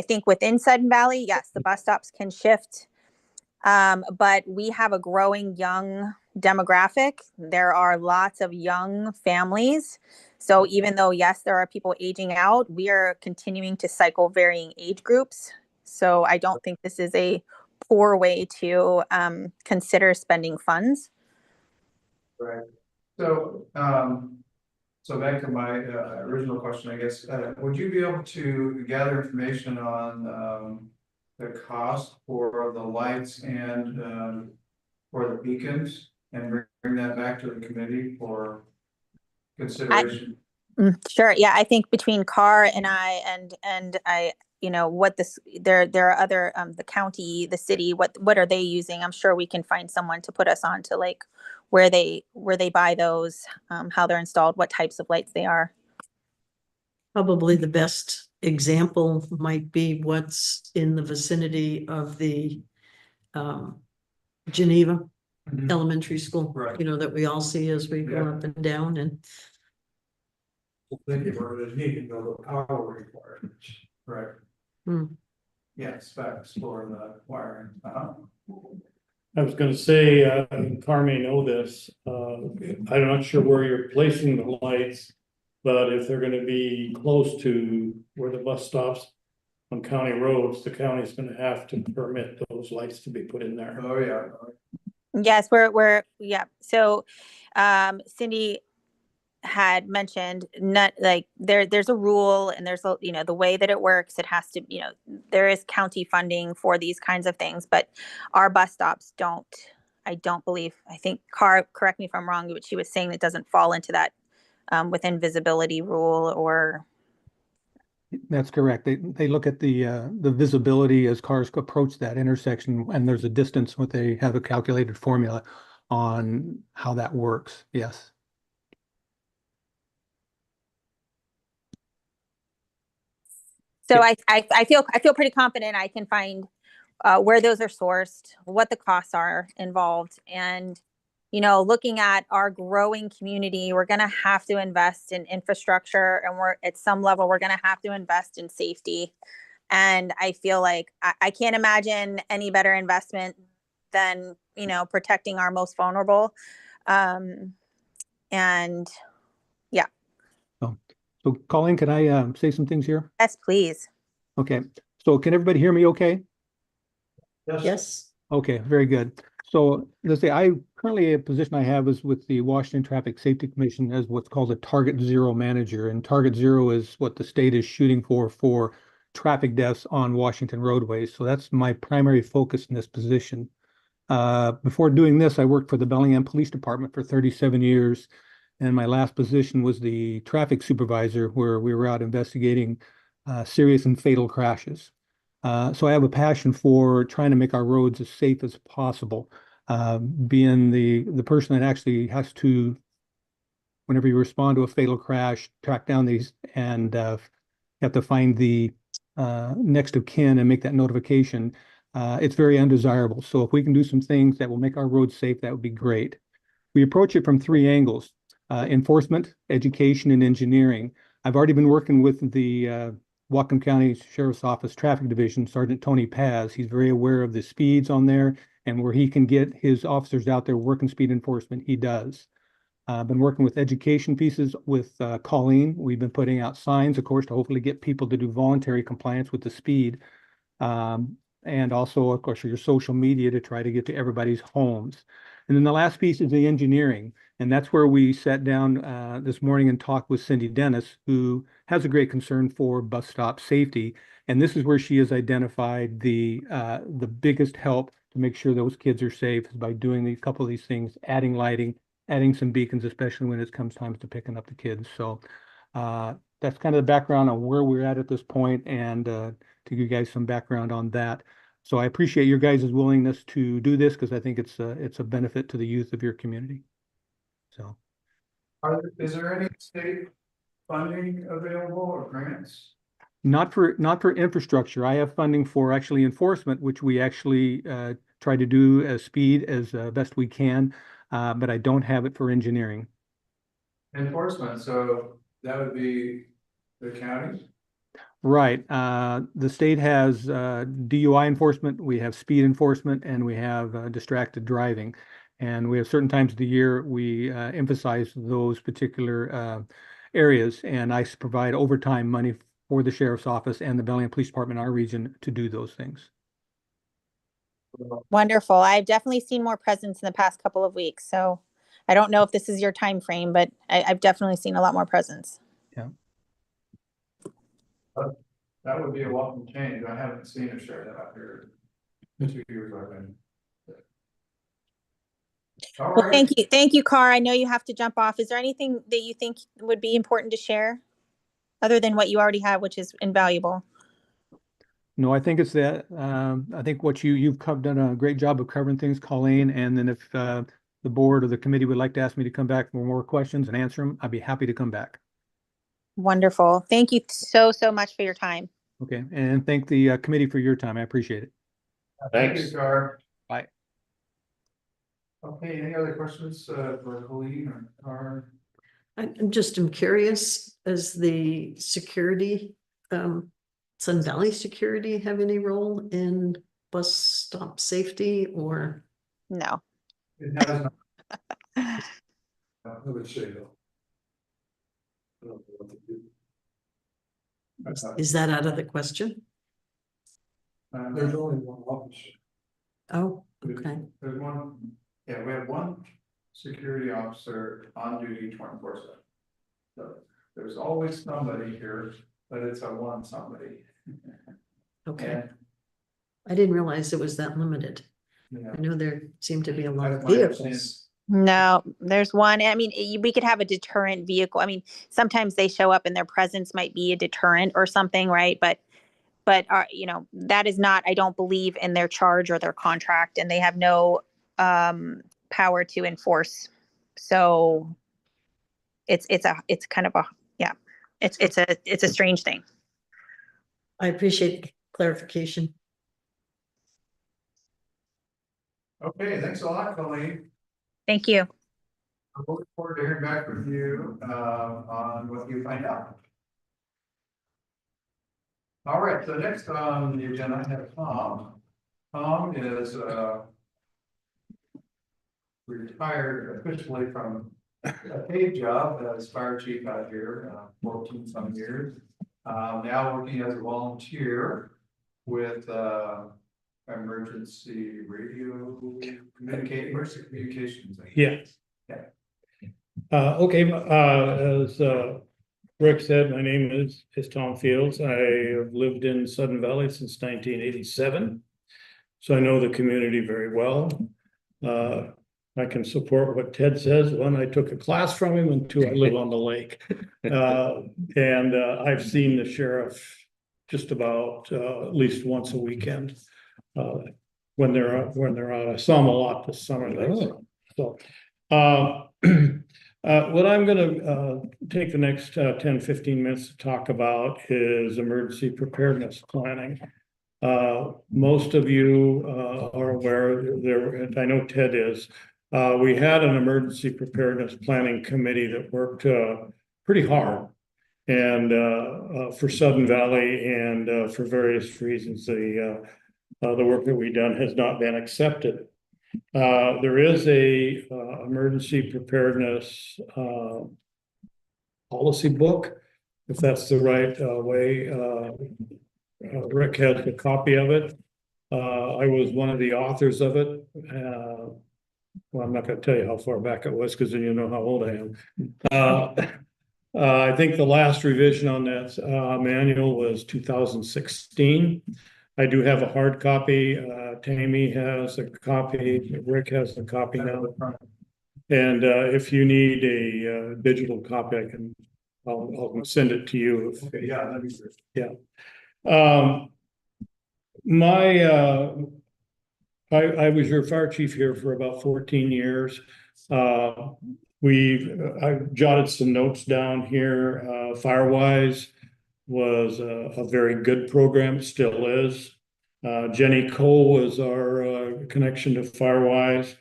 think within Sudden Valley, yes, the bus stops can shift. But we have a growing young demographic. There are lots of young families. So even though, yes, there are people aging out, we are continuing to cycle varying age groups. So I don't think this is a poor way to consider spending funds. right. So back to my original question, I guess, would you be able to gather information on the cost for the lights and for the beacons, and bring that back to the committee for consideration? Sure. Yeah, I think between Carr and I, what there are other, the county, the city, what are they using? I'm sure we can find someone to put us on to like where they buy those, how they're installed, what types of lights they are. Probably the best example might be what's in the vicinity of the Geneva Mhm. Elementary School, Right. That we all see as we go Yeah. up and down. And Thank you for it, need to know the power requirements. Right. Hmm. Yeah, specs for the wiring. I was gonna say, Carr may know this, I'm not sure where you're placing the lights. But if they're gonna be close to where the bus stops on county roads, the county's gonna have to permit those lights to be put in there. Oh, yeah. Yes, yeah. So, Cindy had mentioned not like there's a rule, and there's the way that it works, it has to, there is county funding for these kinds of things, but our bus stops I don't believe, I think Carr, correct me if I'm wrong, but she was saying it doesn't fall into that within visibility rule or. That's correct. They look at the visibility as cars approach that intersection, and there's a distance, what they have a calculated formula on how that works. Yes. So I feel pretty confident I can find where those are sourced, what the costs are involved, and looking at our growing community, we're going to have to invest in infrastructure, and we're at some level we're going to have to invest in safety. And I feel like I can't imagine any better investment than protecting our most vulnerable. And yeah. So Colleen, can I say some things here? Yes, please. Okay. So can everybody hear me okay? yes, Okay, very good. So let's say currently a position I have is with the Washington Traffic Safety Commission as what's called a Target Zero manager. And Target Zero is what the state is shooting for traffic deaths on Washington roadways. So that's my primary focus in this position. Before doing this, I worked for the Bellingham Police Department for 37 years. And my last position was the traffic supervisor, where we were out investigating serious and fatal crashes. So I have a passion for trying to make our roads as safe as possible. Being the person that actually has to, whenever you respond to a fatal crash, track down these and have to find the next of kin and make that notification. It's very undesirable. So if we can do some things that will make our roads safe, that would be great. We approach it from three angles: enforcement, education, and engineering. I've already been working with the Whatcom County Sheriff's Office Traffic Division, Sergeant Tony Paz. He's very aware of the speeds on there, and where he can get his officers out there working speed enforcement, he does. I've been working with education pieces with Kolleen. We've been putting out signs, of course, to hopefully get people to do voluntary compliance with the speed. And also, of course, your social media to try to get to everybody's homes. And then the last piece is the engineering. And that's where we sat down this morning and talked with Cindy Dennis, who has a great concern for bus stop safety. And this is where she has identified the biggest help to make sure those kids are safe is by doing a couple of these things, adding lighting, adding some beacons, especially when it comes time to picking up the kids. So that's kind of the background on where we're at this point, and to give you guys some background on that. So I appreciate your guys' willingness to do this, because I think it's a benefit to the youth of your community. So. Is there any state funding available or grants? Not for infrastructure. I have funding for actually enforcement, which we actually try to do as speed as best we can, but I don't have it for engineering. Enforcement, so that would be the county? Right. The state has DUI enforcement, we have speed enforcement, and we have distracted driving. And we have certain times of the year we emphasize those particular areas, and I provide overtime money for the Sheriff's Office and the Bellingham Police Department in our region to do those things. Wonderful. I've definitely seen more presence in the past couple of weeks. So I don't know if this is your time frame, but I've definitely seen a lot more presence. Yeah. That would be a welcome change. I haven't seen a sheriff out here in 2 years I've been. All Well, right. thank you, Carr. I know you have to jump off. Is there anything that you think would be important to share other than what you already have, which is invaluable? No, I think it's that. I think what you've done a great job of covering things, Colleen. And then if the board or the committee would like to ask me to come back for more questions and answer them, I'd be happy to come back. Wonderful. Thank you so much for your time. Okay, and thank the committee for your time. I appreciate it. Thank Thanks. you, Gar. Bye. Okay, any other questions for Kolleen or? I'm just curious, as the security, Sun Valley Security have any role in bus stop safety or? No. It has not. I would say no. I don't know what to do. Is that out of the question? There's only one officer. Oh, okay. There's one, yeah, we have one security officer on duty 24/7. So there's always somebody here, but it's a one somebody. Okay. And, I didn't realize it was that limited. yeah, I know there seem to be a lot of that's my understanding. vehicles. No, there's one. I mean, we could have a deterrent vehicle. I mean, sometimes they show up and their presence might be a deterrent or something, right? But that is not, I don't believe, in their charge or their contract, and they have no power to enforce. So it's kind of it's a strange thing. I appreciate the clarification. Okay, thanks a lot, Colleen. Thank you. I look forward to hearing back from you on what you find out. All right, so next on the agenda, I have Tom. Tom is retired officially from a paid job as fire chief out here, 14 some years. Now working as a volunteer with emergency communications. Yeah. Yeah. Okay, as Rick said, my name is Tom Fields. I have lived in Sudden Valley since 1987. So I know the community very well. I can support what Ted says. One, I took a class from him, and two, I live on the lake. And I've seen the sheriff just about at least once a weekend. When they're out. I saw them a lot this summer. So what I'm gonna take the next 10-15 minutes to talk about is emergency preparedness planning. Most of you are aware there, and I know Ted is. We had an emergency preparedness planning committee that worked pretty hard, and for Sudden Valley, and for various reasons, the work that we've done has not been accepted. There is a emergency preparedness policy book, if that's the right way. Rick has a copy of it. I was one of the authors of it. Well, I'm not going to tell you how far back it was, because then you know how old I am. I think the last revision on that manual was 2016. I do have a hard copy. Tammy has a copy. Rick has a copy now. And if you need a digital copy, I'll send it to you. Okay, yeah, that'd be great. Yeah. I was your fire chief here for about 14 years. I've jotted some notes down here. Firewise was a very good program, still is. Jenny Cole was our connection to Firewise,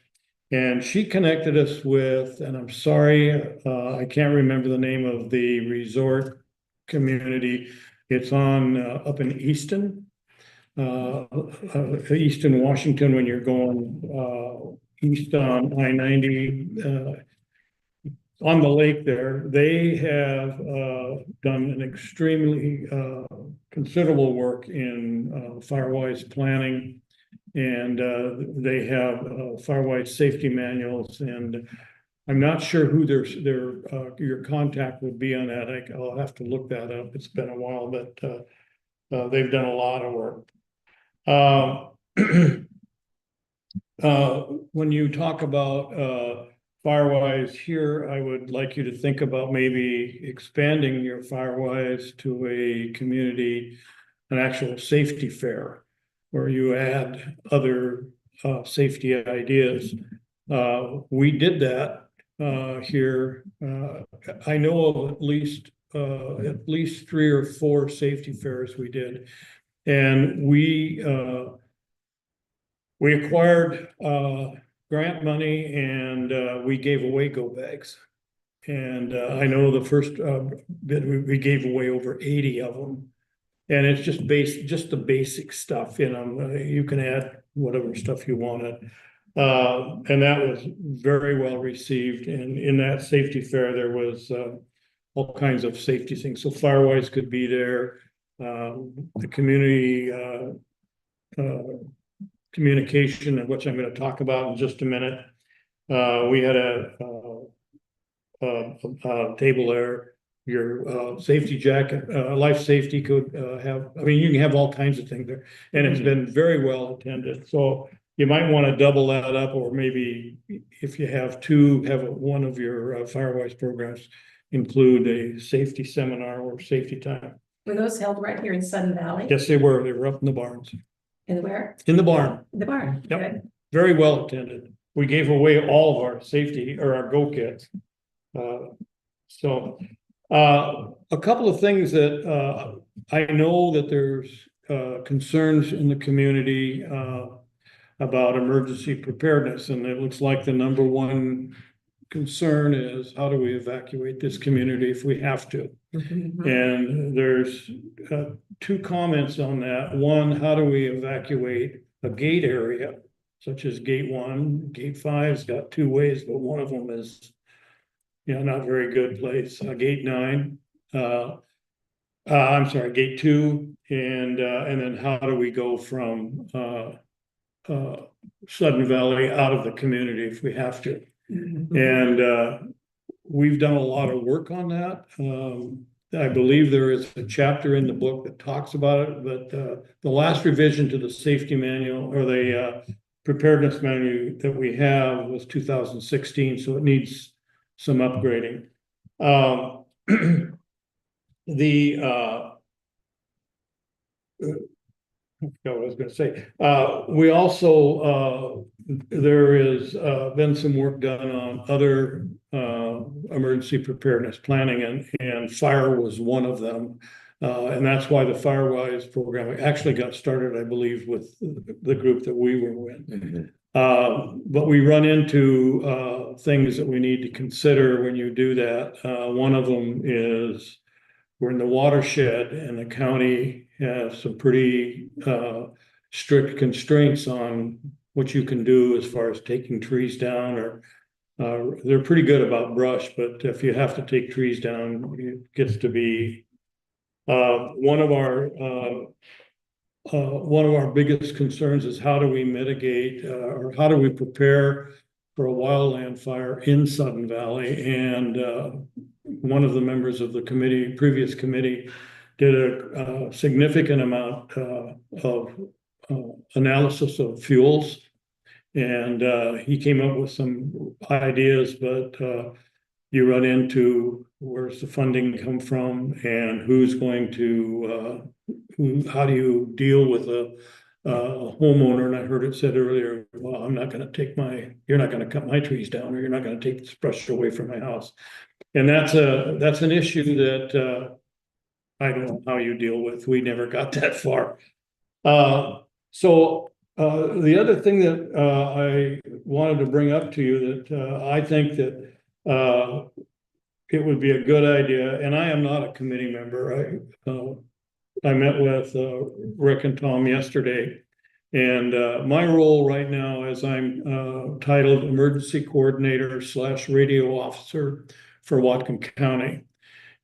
and she connected us with, and I'm sorry, I can't remember the name of the resort community. It's on up in Easton, Easton, Washington, when you're going east on I-90. On the lake there, they have done an extremely considerable work in Firewise planning, and they have Firewise safety manuals, and I'm not sure who your contact would be on that. I'll have to look that up. It's been a while, but they've done a lot of work. When you talk about Firewise here, I would like you to think about maybe expanding your Firewise to a community, an actual safety fair, where you add other safety ideas. We did that here. I know of at least 3 or 4 safety fairs we did, and we acquired grant money, and we gave away go bags. And I know the first bit we gave away over 80 of them, and it's just the basic stuff. You can add whatever stuff you wanted, and that was very well received. And in that safety fair, there was all kinds of safety things. So Firewise could be there. The community communication, and which I'm going to talk about in just a minute. We had a table there. Your safety jacket, life safety could have, you can have all kinds of things there, and it's been very well attended. So you might want to double that up, or maybe if you have 2, have one of your Firewise programs include a safety seminar or safety time. Were those held right here in Sudden Valley? Yes, they were. They were up in the barns. In where? In the barn. In the barn. Yep. Good. Very well attended. We gave away all of our safety or our go kits. So a couple of things that I know that there's concerns in the community about emergency preparedness, and it looks like the number one concern is, how do we evacuate this community if we have to? And there's 2 comments on that. One, how do we evacuate a gate area, such as gate 1? Gate 5's got 2 ways, but one of them is, not very good place. Gate 9, I'm sorry, gate 2, and then how do we go from Sudden Valley out of the community if we have to? And we've done a lot of work on that. I believe there is a chapter in the book that talks about it, but the last revision to the safety manual, or the preparedness manual that we have was 2016, so it needs some upgrading. I forgot what I was gonna say. We also, there is, been some work done on other, emergency preparedness planning, and fire was one of them. And that's why the Firewise program actually got started, I believe, with the group that we were with. But we run into, things that we need to consider when you do that. One of them is we're in the watershed, and the county has some pretty strict constraints on what you can do as far as taking trees down, or they're pretty good about brush, but if you have to take trees down, it gets to be one of our biggest concerns is how do we mitigate or how do we prepare for a wildland fire in Sudden Valley? And one of the members of the committee, previous committee, did a significant amount of analysis of fuels, and he came up with some ideas, but you run into where's the funding come from, and who's going to how do you deal with a homeowner? And I heard it said earlier, well, I'm not going to take you're not going to cut my trees down, or you're not going to take this brush away from my house. And that's an issue that I don't know how you deal with. We never got that far. So the other thing that I wanted to bring up to you that I think that it would be a good idea, and I am not a committee member. I met with Rick and Tom yesterday, and my role right now is I'm titled Emergency Coordinator / Radio Officer for Whatcom County.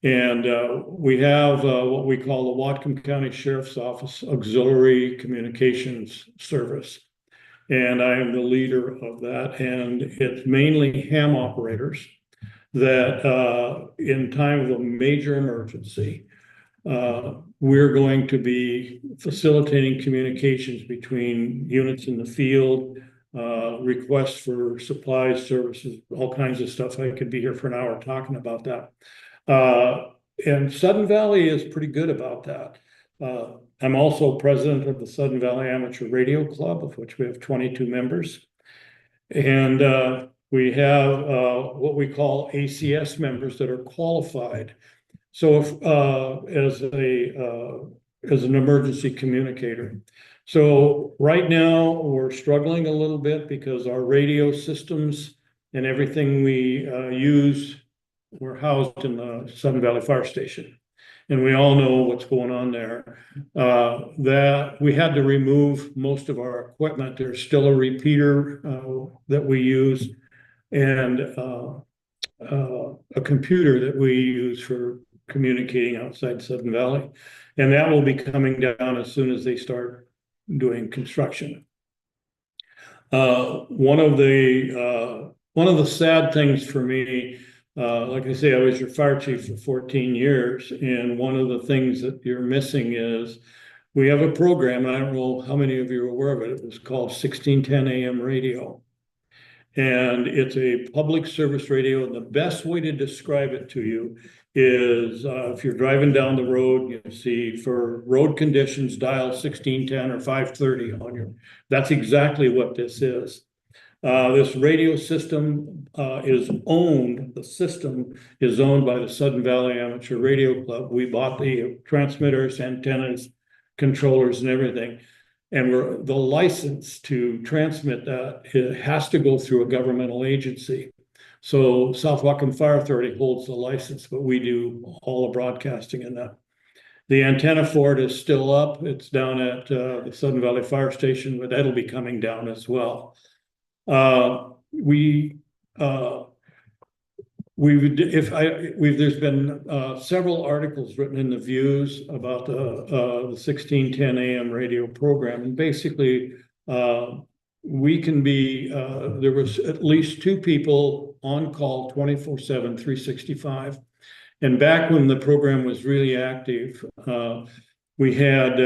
And we have what we call the Whatcom County Sheriff's Office Auxiliary Communications Service. And I am the leader of that. And it's mainly ham operators that in time of a major emergency, we're going to be facilitating communications between units in the field, requests for supplies, services, all kinds of stuff. I could be here for an hour talking about that. And Sudden Valley is pretty good about that. I'm also president of the Sudden Valley Amateur Radio Club, of which we have 22 members. And we have what we call ACS members that are qualified. So if as an emergency communicator. So right now we're struggling a little bit because our radio systems and everything we use were housed in the Sudden Valley Fire Station. And we all know what's going on there. That we had to remove most of our equipment. There's still a repeater that we use, and a computer that we use for communicating outside Sudden Valley. And that will be coming down as soon as they start doing construction. One of the sad things for me, like I say, I was your fire chief for 14 years. And one of the things that you're missing is we have a program, and I don't know how many of you are aware of it. It was called 1610 AM radio. And it's a public service radio. And the best way to describe it to you is if you're driving down the road, you see for road conditions, dial 1610 or 530 on your, that's exactly what this is. This radio system the system is owned by the Sudden Valley Amateur Radio Club. We bought the transmitters, antennas, controllers, and everything. And the license to transmit that, it has to go through a governmental agency. So South Whatcom Fire Authority holds the license, but we do all the broadcasting in that. The antenna for it is still up. It's down at the Sudden Valley Fire Station, but that'll be coming down as well. There's been several articles written in the Views about the 1610 AM radio program, and basically we can be there was at least 2 people on call 24/7, 365. And back when the program was really active, we had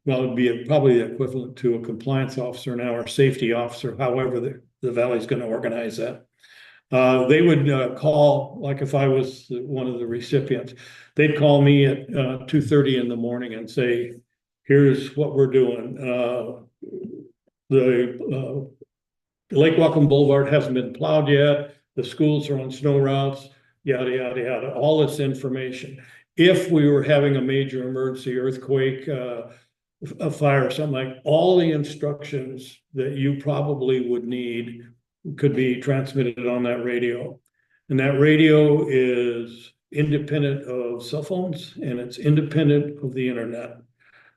well, it'd be probably equivalent to a compliance officer now or safety officer, however the valley's going to organize that. They would call, like if I was one of the recipients, they'd call me at 2:30 in the morning and say, here's what we're doing. The Lake Welcome Boulevard hasn't been plowed yet. The schools are on snow routes, yada, yada, yada, all this information. If we were having a major emergency, earthquake, a fire or something, like all the instructions that you probably would need could be transmitted on that radio. And that radio is independent of cell phones and it's independent of the internet.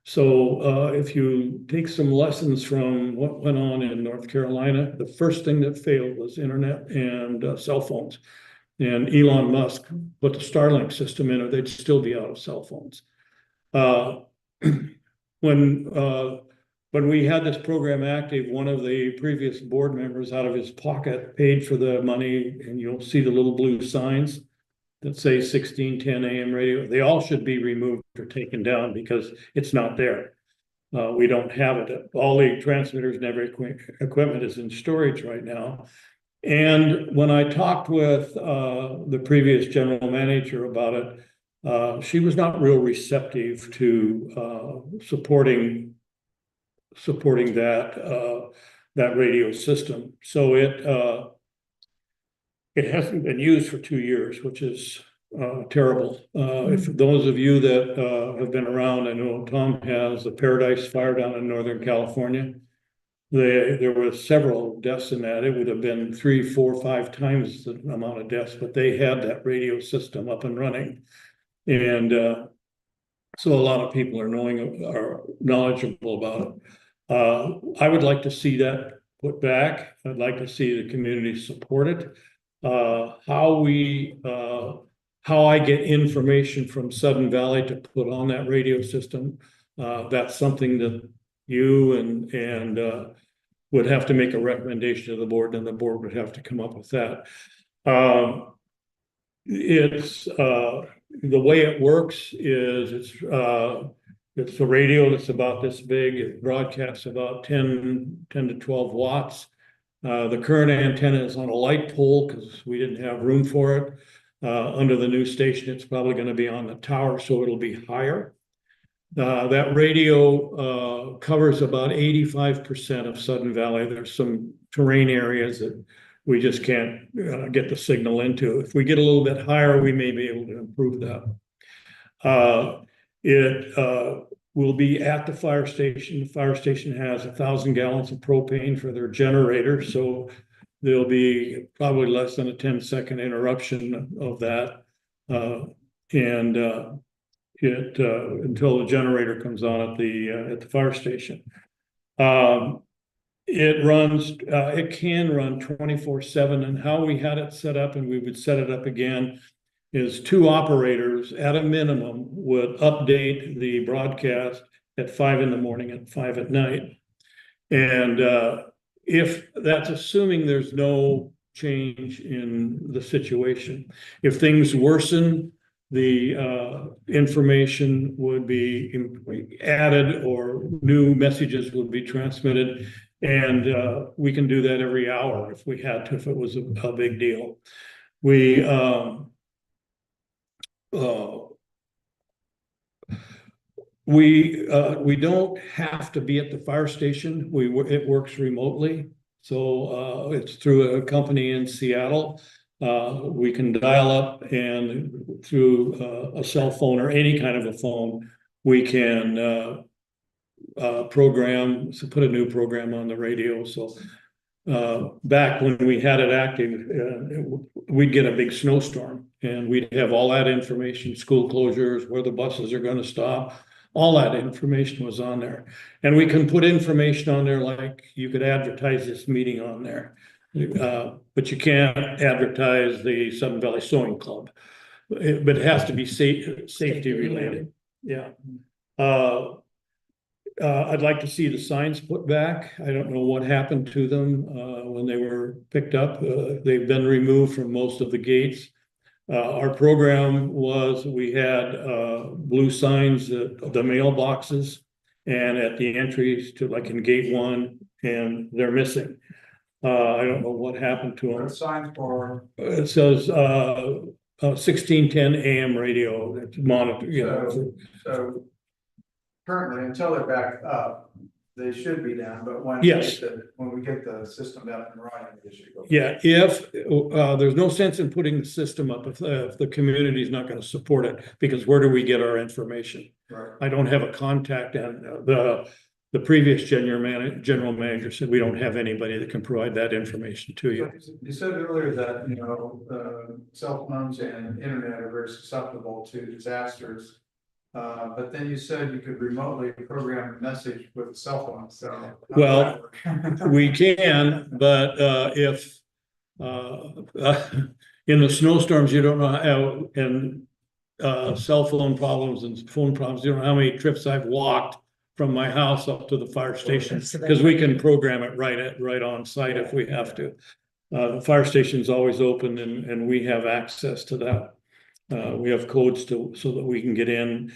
So if you take some lessons from what went on in North Carolina, the first thing that failed was internet and cell phones. And Elon Musk put the Starlink system in, or they'd still be out of cell phones. When we had this program active, one of the previous board members out of his pocket paid for the money, and you'll see the little blue signs that say 1610 AM radio. They all should be removed or taken down because it's not there. We don't have it. All the transmitters and every equipment is in storage right now. And when I talked with the previous general manager about it, she was not real receptive to supporting that radio system. So it hasn't been used for 2 years, which is terrible. If those of you that have been around, I know Tom has the Paradise Fire down in Northern California. There were several deaths in that. It would have been 3, 4, 5 times the amount of deaths, but they had that radio system up and running. And so a lot of people are knowledgeable about it. I would like to see that put back. I'd like to see the community support it. How I get information from Sudden Valley to put on that radio system, that's something that you and would have to make a recommendation to the board, and the board would have to come up with that. It's the way it works is it's a radio that's about this big. It broadcasts about 10 to 12 watts. The current antenna is on a light pole because we didn't have room for it. Under the new station, it's probably going to be on the tower, so it'll be higher. That radio covers about 85% of Sudden Valley. There's some terrain areas that we just can't get the signal into. If we get a little bit higher, we may be able to improve that. It will be at the fire station. The fire station has 1,000 gallons of propane for their generator, so there'll be probably less than a 10-second interruption of that. Until the generator comes on at the fire station. It can run 24/7, and how we had it set up, and we would set it up again, is 2 operators at a minimum would update the broadcast at 5 in the morning and 5 at night. And if that's assuming there's no change in the situation. If things worsen, the information would be added or new messages would be transmitted. And we can do that every hour if we had to, if it was a big deal. We don't have to be at the fire station. It works remotely. So it's through a company in Seattle. We can dial up, and through a cell phone or any kind of a phone, we can put a new program on the radio. So back when we had it active, we'd get a big snowstorm and we'd have all that information, school closures, where the buses are going to stop. All that information was on there. And we can put information on there, like you could advertise this meeting on there. But you can't advertise the Sudden Valley Sewing Club. But it has to be safety related. Yeah. I'd like to see the signs put back. I don't know what happened to them when they were picked up. They've been removed from most of the gates. Our program was, we had blue signs at the mailboxes and at the entries to, like in gate 1, and they're missing. I don't know what happened to them. Signs for, It says 1610 AM radio monitor, you know. so currently, until they're back up, they should be down, but when. Yes. When we get the system up and running, they should go. Yeah, if there's no sense in putting the system up if the community is not going to support it, because where do we get our information? Right. I don't have a contact, and the previous general manager said we don't have anybody that can provide that information to you. You said earlier that, you know, cell phones and internet are very susceptible to disasters. But then you said you could remotely program a message with a cell phone, so. how does Well, that work? We can, but if in the snowstorms, you don't know how, and cell phone problems and phone problems, you don't know how many trips I've walked from my house up to the fire station, because we can program it right on site if we have to. The fire station's always open, and we have access to that. We have codes so that we can get in.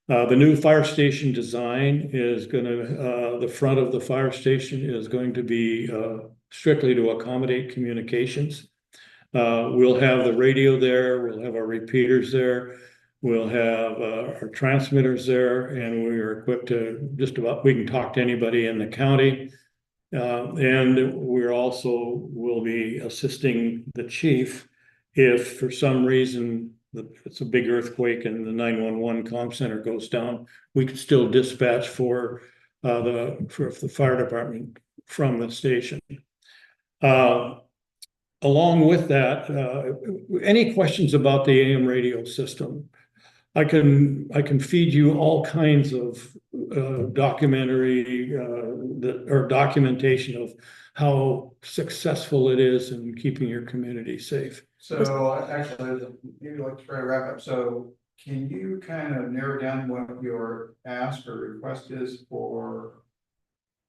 The new fire station design is gonna, the front of the fire station is going to be strictly to accommodate communications. We'll have the radio there, we'll have our repeaters there, we'll have our transmitters there, and we are equipped to we can talk to anybody in the county. And we're also will be assisting the chief if for some reason it's a big earthquake and the 911 comm center goes down, we can still dispatch for the fire department from the station. Along with that, any questions about the AM radio system? I can feed you all kinds of documentary or documentation of how successful it is in keeping your community safe. So actually, maybe let's try to wrap up. So can you kind of narrow down what your ask or request is for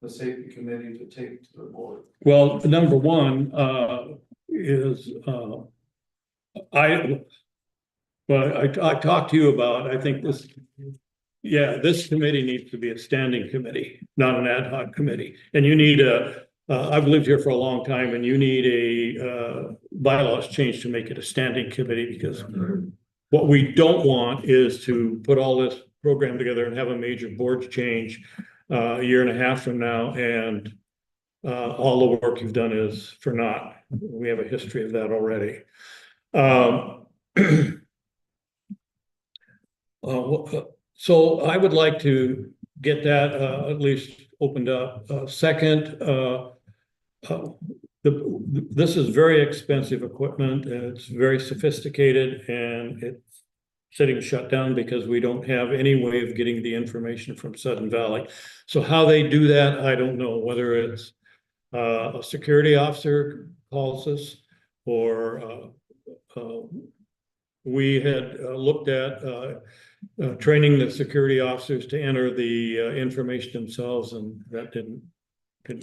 the safety committee to take to the board? Well, number one is I talked to you about, I think this committee needs to be a standing committee, not an ad hoc committee. And you need I've lived here for a long time, and you need a bylaws change to make it a standing committee, because what we don't want is to put all this program together and have a major board change a year and a half from now, and all the work you've done is for naught. We have a history of that already. So I would like to get that at least opened up. Second, this is very expensive equipment, and it's very sophisticated, and it's sitting shut down because we don't have any way of getting the information from Sudden Valley. So how they do that, I don't know, whether it's a security officer calls us, or we had looked at training the security officers to enter the information themselves, and that didn't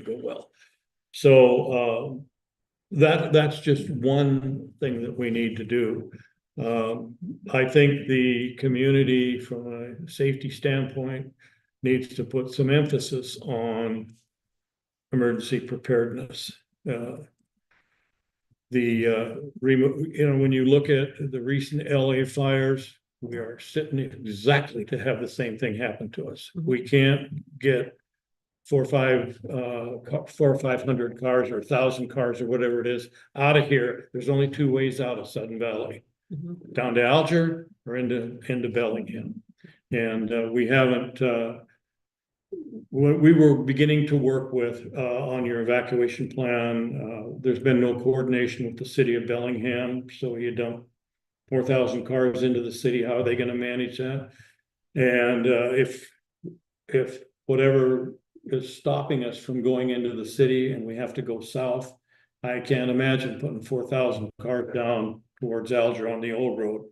go well. So that's just one thing that we need to do. I think the community, from a safety standpoint, needs to put some emphasis on emergency preparedness. When you look at the recent LA fires, we are sitting exactly to have the same thing happen to us. We can't get 400 or 500 cars or 1,000 cars or whatever it is out of here. There's only two ways out of Sudden Valley, down to Alger or into Bellingham. And we haven't, we were beginning to work with on your evacuation plan. There's been no coordination with the city of Bellingham. So you dump 4,000 cars into the city. How are they going to manage that? And if whatever is stopping us from going into the city and we have to go south, I can't imagine putting 4,000 cars down towards Alger on the old road.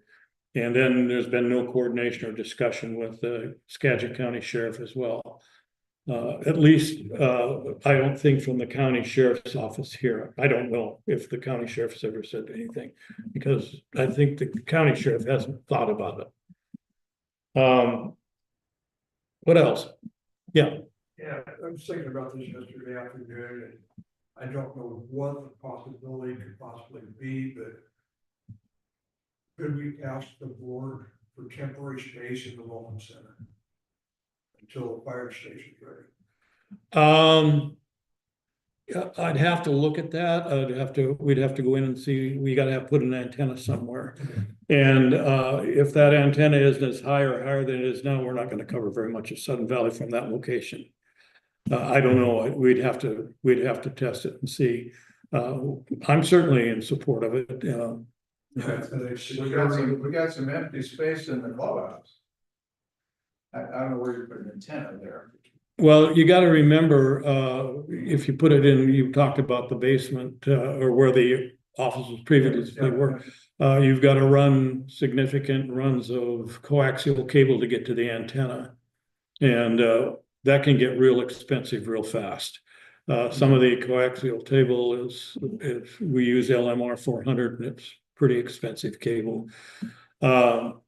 And then there's been no coordination or discussion with the Skagit County Sheriff as well. At least, I don't think from the county sheriff's office here. I don't know if the county sheriff's ever said anything, because I think the county sheriff hasn't thought about it. What else? Yeah, Yeah, I was thinking about this yesterday afternoon, and I don't know what the possibility could possibly be, but could we ask the board for temporary space in the Welcome Center until the fire station's ready? yeah, I'd have to look at that. We'd have to go in and see, we gotta put an antenna somewhere. And if that antenna isn't as higher than it is now, we're not gonna cover very much of Sudden Valley from that location. I don't know, we'd have to test it and see. I'm certainly in support of it. We got some empty space in the clubhouse. I don't know where you put an antenna there. Well, you gotta remember, if you put it in, you talked about the basement, or where the offices previously were. You've got to run significant runs of coaxial cable to get to the antenna. And that can get real expensive real fast. Some of the coaxial cable is we use LMR 400, and it's pretty expensive cable. But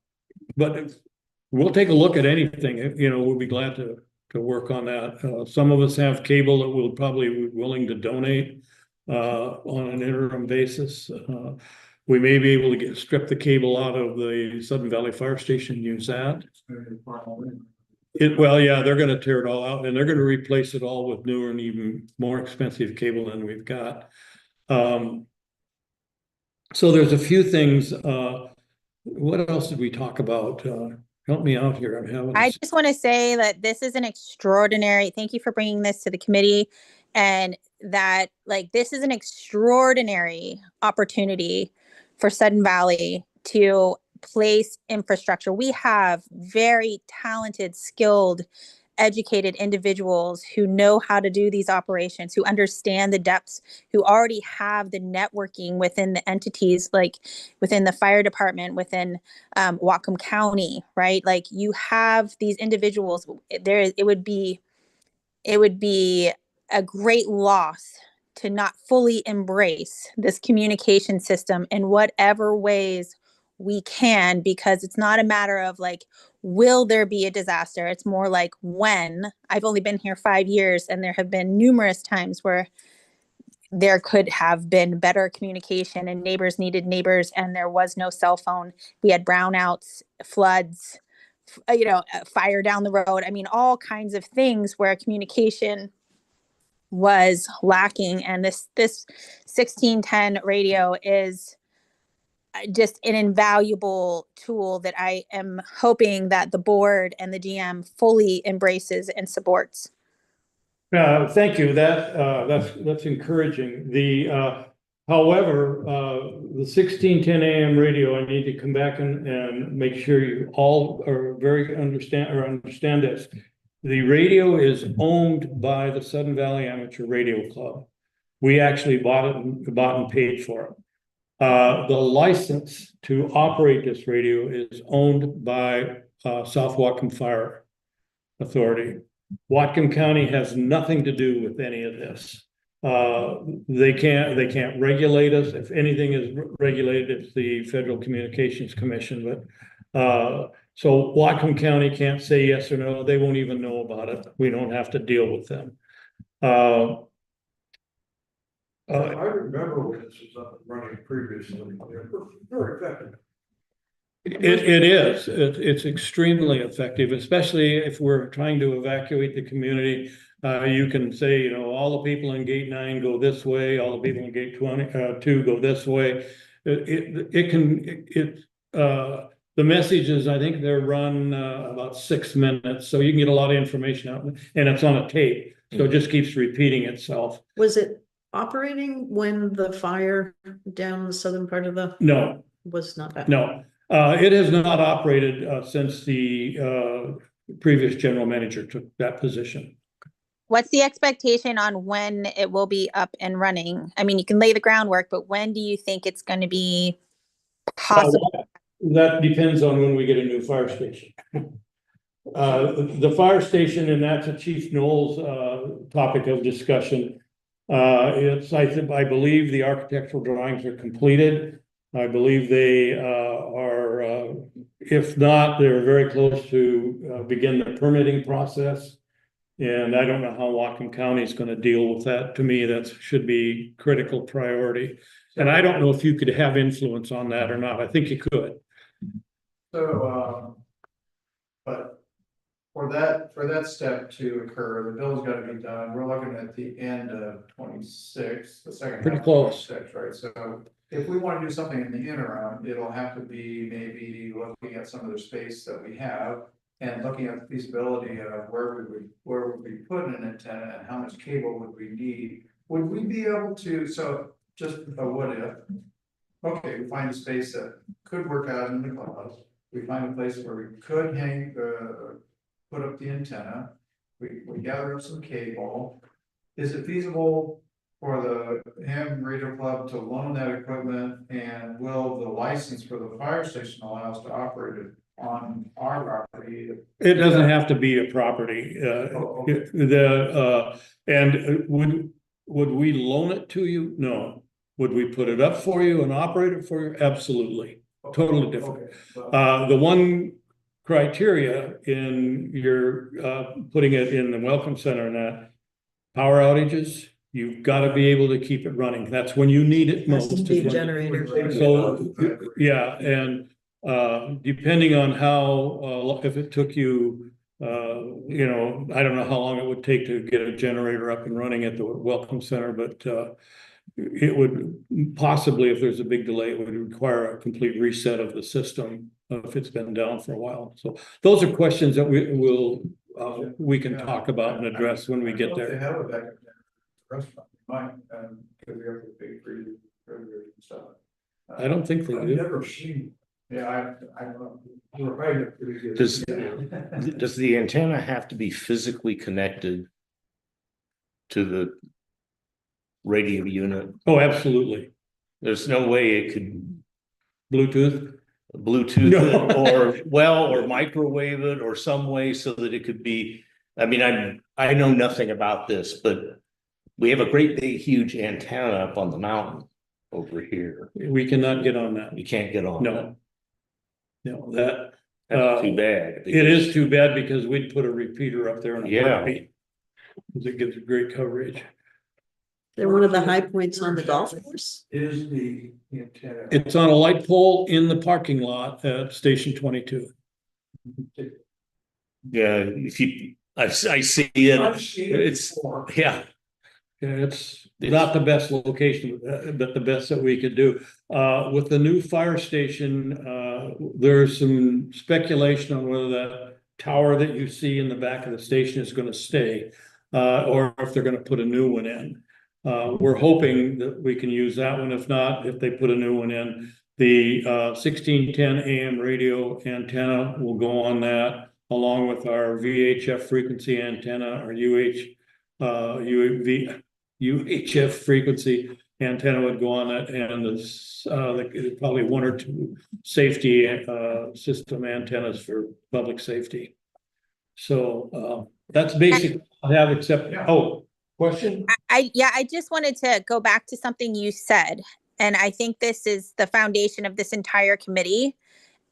we'll take a look at anything, we'll be glad to work on that. Some of us have cable that we'll probably be willing to donate on an interim basis. We may be able to strip the cable out of the Sudden Valley Fire Station and use that. Well, yeah, they're going to tear it all out, and they're going to replace it all with newer and even more expensive cable than we've got. So there's a few things. What else did we talk about? Help me out here. I just want to say that this is an extraordinary, thank you for bringing this to the committee, and that this is an extraordinary opportunity for Sudden Valley to place infrastructure. We have very talented, skilled, educated individuals who know how to do these operations, who understand the depths, who already have the networking within the entities, like within the fire department, within Whatcom County, right? You have these individuals. It would be a great loss to not fully embrace this communication system in whatever ways we can, because it's not a matter of will there be a disaster? It's more like when. I've only been here 5 years, and there have been numerous times where there could have been better communication and neighbors needed neighbors, and there was no cell phone. We had brownouts, floods, fire down the road. I mean, all kinds of things where communication was lacking. And this 1610 radio is just an invaluable tool that I am hoping that the board and the GM fully embraces and supports. Thank you. That's encouraging. However, the 1610 AM radio, I need to come back and make sure you all are understand this. The radio is owned by the Sudden Valley Amateur Radio Club. We actually bought and paid for it. The license to operate this radio is owned by South Whatcom Fire Authority. Whatcom County has nothing to do with any of this. They can't regulate us. If anything is regulated, it's the Federal Communications Commission. But so Whatcom County can't say yes or no. They won't even know about it. We don't have to deal with them. I remember when this was up and running previously. Very effective. It is. It's extremely effective, especially if we're trying to evacuate the community. You can say, all the people in gate 9 go this way, all the people in gate 2 go this way. The messages, I think they're run about 6 minutes, so you can get a lot of information out, and it's on a tape, so it just keeps repeating itself. Was it operating when the fire down the southern part of the? No. Was not that? No. It has not operated since the previous general manager took that position. What's the expectation on when it will be up and running? I mean, you can lay the groundwork, but when do you think it's going to be possible? That depends on when we get a new fire station. The fire station, and that's a Chief Knowles topic of discussion. I believe the architectural drawings are completed. I believe they are, if not, they're very close to begin the permitting process. And I don't know how Whatcom County is going to deal with that. To me, that should be critical priority. And I don't know if you could have influence on that or not. I think you could. So, but for that step to occur, the bill's gotta be done. We're looking at the end of 26, the second. Pretty half of close. 26, right? So if we want to do something in the interim, it'll have to be maybe looking at some of the space that we have and looking at the feasibility of where would we put an antenna and how much cable would we need? Would we be able to, so just a what if? Okay, we find a space that could work out in the clouds. We find a place where we could hang, put up the antenna. We gather up some cable. Is it feasible for the Ham Radio Club to loan that equipment? And will the license for the fire station allow us to operate it on our property? It doesn't have to be a property. Okay. And would we loan it to you? No. Would we put it up for you and operate it for you? Absolutely. Totally different. Okay. The one criteria in your putting it in the welcome center and that power outages, you've got to be able to keep it running. That's when you need it Has most. to be a generator. So, yeah, and depending on how, if it took you, you know, I don't know how long it would take to get a generator up and running at the welcome center, but it would possibly, if there's a big delay, it would require a complete reset of the system if it's been down for a while. So those are questions that we can talk about and address when we get They there. have a backup restaurant, might, because we have the big free burgers and stuff. I don't think they I've do. never seen. Yeah, I don't know. We're right up pretty good. Does the antenna have to be physically connected to the radio unit? Oh, absolutely. There's no way it could Bluetooth. Bluetooth No. it or microwave it or some way so that it could be. I mean, I know nothing about this, but we have a great big huge antenna up on the mountain over here. We cannot get on that. You can't get on. No. No, that. That's too bad. It is too bad because we'd put a repeater up there in a Yeah. heartbeat. Because it gives great coverage. They're one of the high points on the golf course. Is the antenna. It's on a light pole in the parking lot at Station 22. Yeah, if you, I see it. I've seen it It's, before. yeah. Yeah, it's not the best location, but the best that we could do. With the new fire station, there's some speculation on whether that tower that you see in the back of the station is gonna stay, or if they're gonna put a new one in. We're hoping that we can use that one. If not, if they put a new one in, the 1610 AM radio antenna will go on that, along with our VHF frequency antenna, or UHF frequency antenna would go on it, and there's probably one or two safety system antennas for public safety. So that's basically what I have, except, question? I just wanted to go back to something you said. And I think this is the foundation of this entire committee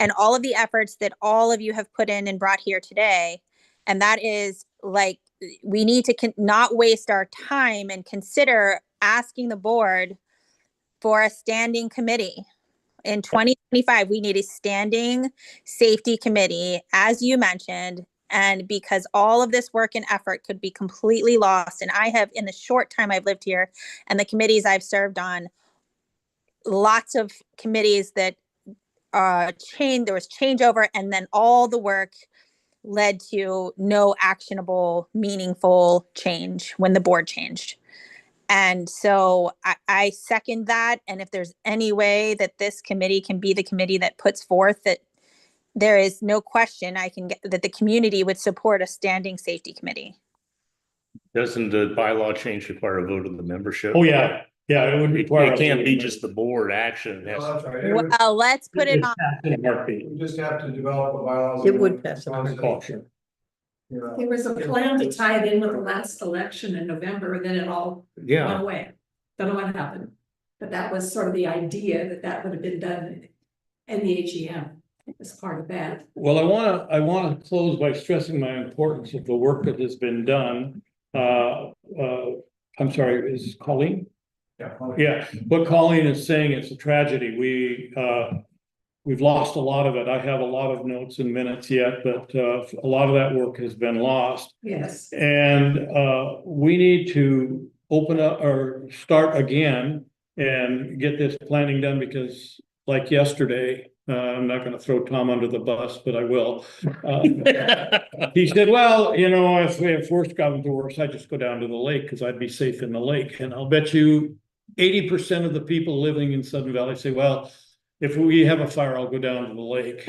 and all of the efforts that all of you have put in and brought here today. And that is, like, we need to not waste our time and consider asking the board for a standing committee. In 2025, we need a standing safety committee, as you mentioned, and because all of this work and effort could be completely lost. And I have, in the short time I've lived here and the committees I've served on, lots of committees that there was changeover, and then all the work led to no actionable, meaningful change when the board changed. And so I second that. And if there's any way that this committee can be the committee that puts forth that, there is no question that the community would support a standing safety committee. Doesn't the bylaw change require a vote of the membership? Oh, yeah. Yeah, it would require. It can't be just the board action. Well, that's right. Well, let's put it on. In a heartbeat. We just have to develop a bylaws. It would pass. Caution. you know. There was a plan to tie it in with the last election in November, and then it all went Yeah, away. Don't know what happened, but that was sort of the idea that that would have been done in the AGM as part of that. Well, I wanna close by stressing my importance of the work that has been done. I'm sorry, is it Colleen? Yeah. Yeah, what Colleen is saying, it's a tragedy. We've lost a lot of it. I have a lot of notes and minutes yet, but a lot of that work has been lost. Yes. And we need to open up or start again and get this planning done, because like yesterday, I'm not gonna throw Tom under the bus, but I will. He said, well, you know, if worse comes to worse, I just go down to the lake because I'd be safe in the lake. And I'll bet you 80% of the people living in Sudden Valley say, well, if we have a fire, I'll go down to the lake.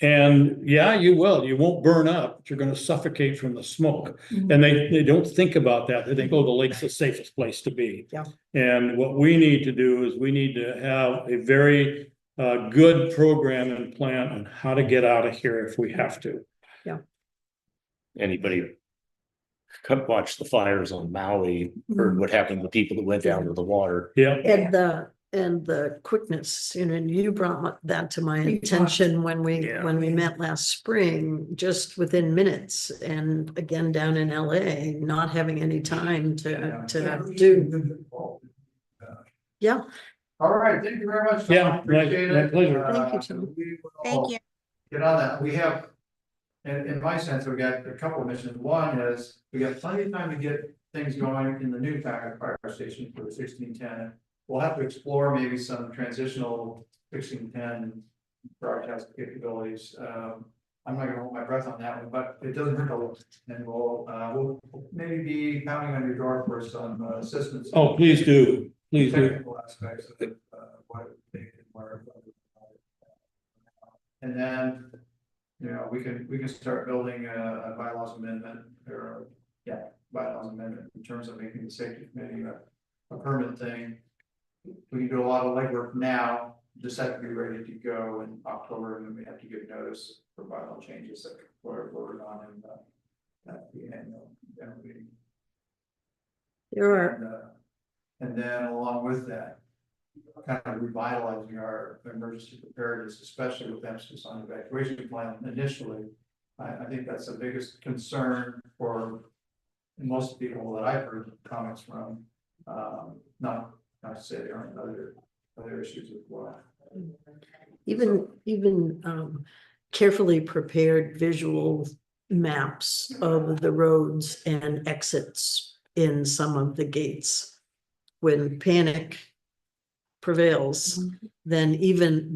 And yeah, you will. You won't burn up, but you're going to suffocate from the smoke. And they don't think about that. They think, oh, the lake's the safest place to be. Yeah. And what we need to do is we need to have a very good program and plan on how to get out of here if we have to. anybody watched the fires on Maui, heard what happened to the people that went down to the water. Yeah. And the quickness, you know, and you brought that to my attention when we met last spring, just within minutes, and again down in LA, not having any time to do. Yeah. All right, thank you very much, Tom. Yeah, Appreciate my it. pleasure. Thank you, Tom. We will Thank you. Get on that. We have, in my sense, we got a couple of missions. One is, we got plenty of time to get things going in the new fire station for 1610. We'll have to explore maybe some transitional 1610 broadcast capabilities. I'm not gonna hold my breath on that one, but it doesn't hurt to look. And we'll maybe be pounding on your door for some assistance. Oh, please do. Please do. Technical aspects of what it would take and where. And then, you know, we can start building a bylaws amendment or, bylaws amendment in terms of making the safety committee a permanent thing. We can do a lot of legwork now, just have to be ready to go in October, and then we have to give notice for bylaw changes that we're voted on in at the annual meeting. There are. And then along with that, kind of revitalizing our emergency preparedness, especially with emphasis on evacuation plan initially. I think that's the biggest concern for most people that I've heard comments from. Not to say there aren't other issues as well. Even carefully prepared visual maps of the roads and exits in some of the gates. When panic prevails, then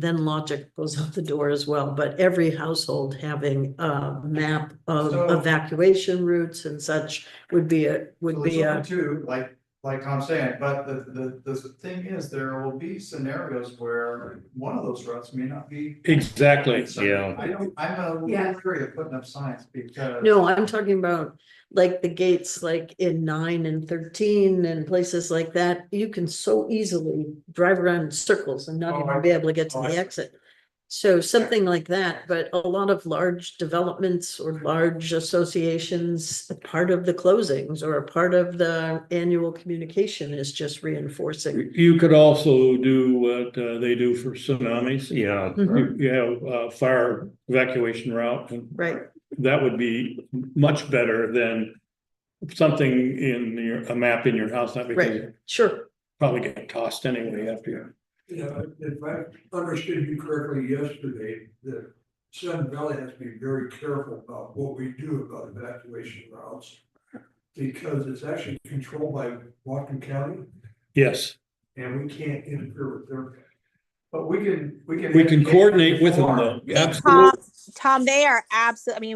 logic goes out the door as well. But every household having a map of evacuation routes and such would be too, like Tom's saying, but the thing is, there will be scenarios where one of those routes may not be. Exactly. Yeah. I'm a little leery of putting up signs because. No, I'm talking about like the gates, like in 9 and 13 and places like that. You can so easily drive around in circles and not even be able to get to the exit. So something like that, but a lot of large developments or large associations, part of the closings or a part of the annual communication is just reinforcing. You could also do what they do for tsunamis. Yeah. Mhm. You have fire evacuation route, and Right. that would be much better than something in a map in your house. Not because Right. Sure. probably get tossed anyway after you. Yeah, if I understood you correctly yesterday, the Sun Valley has to be very careful about what we do about evacuation routes. Because it's actually controlled by Whatcom County Yes. and we can't interfere with their. But we can. We can coordinate with them though. Absolutely. Tom, they are absolutely,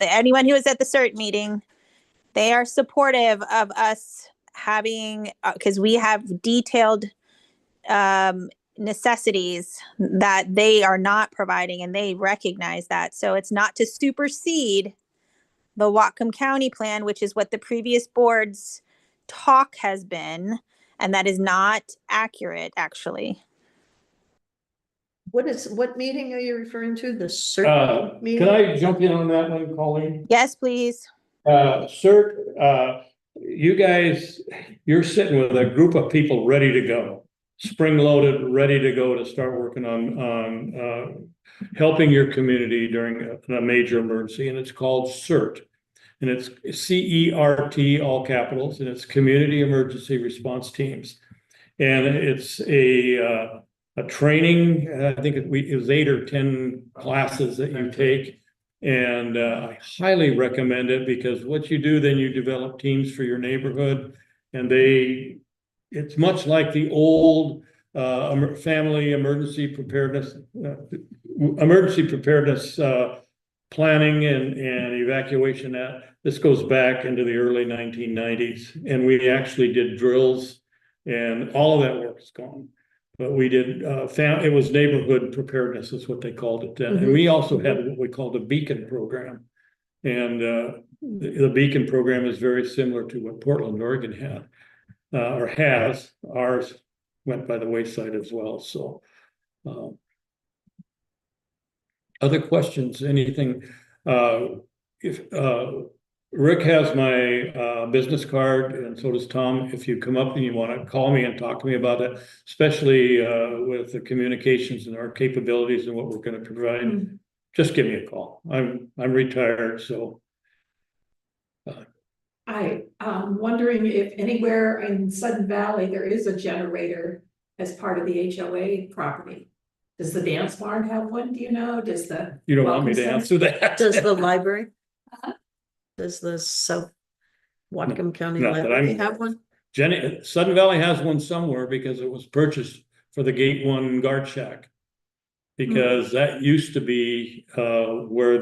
anyone who was at the CERT meeting, they are supportive of us having, because we have detailed necessities that they are not providing, and they recognize that. So it's not to supersede the Whatcom County plan, which is what the previous board's talk has been, and that is not accurate, actually. what meeting are you referring to? The Can CERT meeting? I jump in on that one, Colleen? Yes, please. Sir, you guys, you're sitting with a group of people ready to go, spring loaded, ready to go to start working on helping your community during a major emergency, and it's called CERT. And it's CERT, all capitals, and it's Community Emergency Response Teams. And it's a training, I think it was 8 or 10 classes that you take. And I highly recommend it, because what you do, then you develop teams for your neighborhood, and it's much like the old family emergency preparedness planning and evacuation. That this goes back into the early 1990s, and we actually did drills, and all of that work is gone. But we did, it was neighborhood preparedness is what they called it then. And we also had what we called a beacon program. And the beacon program is very similar to what Portland, Oregon had, or has. Ours went by the wayside as well. So other questions, anything? If Rick has my business card, and so does Tom. If you come up and you want to call me and talk to me about it, especially with the communications and our capabilities and what we're going to provide, just give me a call. I'm retired, so. I'm wondering if anywhere in Sudden Valley there is a generator as part of the HOA property. Does the dance barn have one? Do you know? Does the You don't want me Welcome to Center? answer that? Does the library? Does the South Whatcom County not that Library I'm- have one? Sudden Valley has one somewhere, because it was purchased for the Gate 1 guard shack. Because that used to be where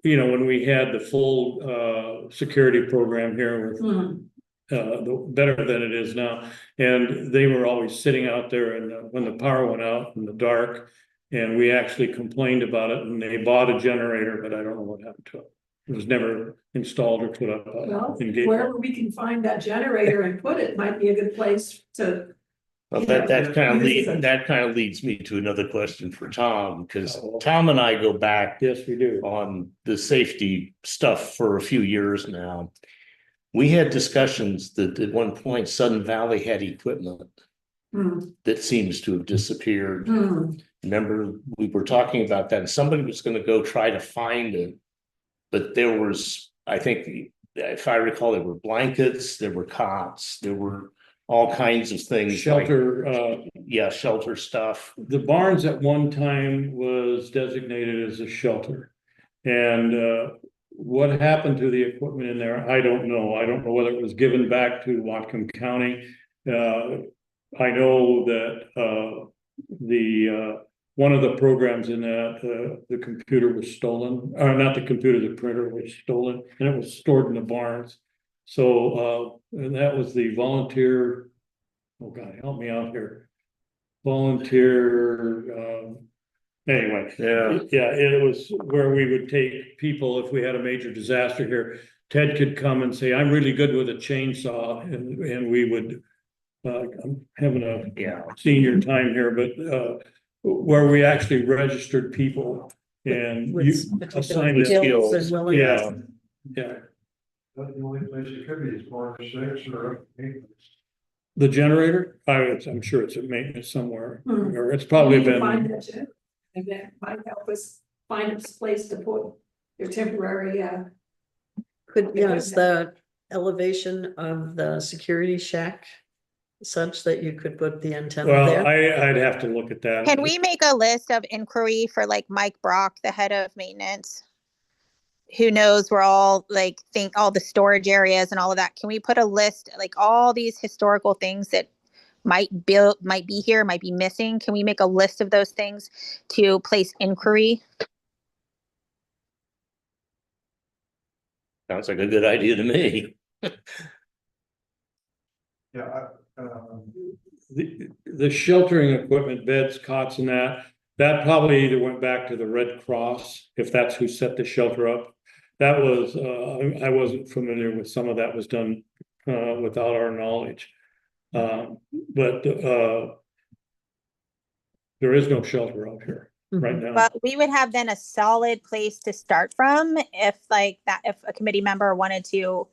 when we had the full security program here with better than it is now. And they were always sitting out there, and when the power went out in the dark, and we actually complained about it, and they bought a generator, but I don't know what happened to it. It was never installed or put up. Well, in Gate. wherever we can find that generator and put it might be a good place to. Well, Yeah. that kind of leads me to another question for Tom, because Tom and I go back Yes, we do. on the safety stuff for a few years now. We had discussions that at one point Sudden Valley had equipment that seems to have disappeared. Remember, we were talking about that, and somebody was going to go try to find it. But there was, I think, if I recall, there were blankets, there were cots, there were all kinds of things. Shelter. Shelter stuff. The barns at one time was designated as a shelter. And what happened to the equipment in there, I don't know. I don't know whether it was given back to Whatcom County. I know that one of the programs in that, the computer was stolen, or not the computer, the printer was stolen, and it was stored in the barns. So, and that was the volunteer, oh God, help me out here. Volunteer, anyway. Yeah, it was where we would take people, if we had a major disaster here, Ted could come and say, I'm really good with a chainsaw, and we would, I'm having a senior time here, but, where we actually registered people and you assigned skills skills. and willingness. Yeah. But the only place it could be is 4 or 6 or 8. The generator, I'm sure it's at maintenance somewhere, or it's probably We can been. find that too. And that might help us find a place to put your temporary, Is the elevation of the security shack such that you could put the antenna Well, there? I'd have to look at that. Can we make a list of inquiry for like Mike Brock, the head of maintenance? Who knows where all all the storage areas and all of that. Can we put a list, like all these historical things that might be here, might be missing? Can we make a list of those things to place inquiry? Sounds like a good idea to me. Yeah, The sheltering equipment, beds, cots and that probably either went back to the Red Cross, if that's who set the shelter up. That was, I wasn't familiar with some of that was done without our knowledge. But There is no shelter out here right now. But we would have then a solid place to start from if like that, if a committee member wanted to,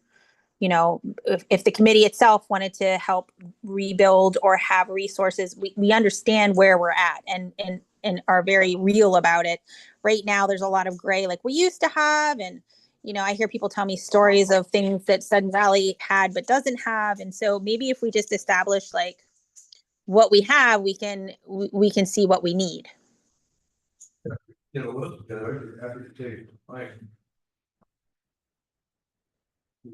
you know, if the committee itself wanted to help rebuild or have resources, we understand where we're at and are very real about it. Right now, there's a lot of gray, like we used to have, and you know, I hear people tell me stories of things that Sudden Valley had but doesn't have, and so maybe if we just establish like what we have, we can see what we need. You know, look, you're happy to take mine.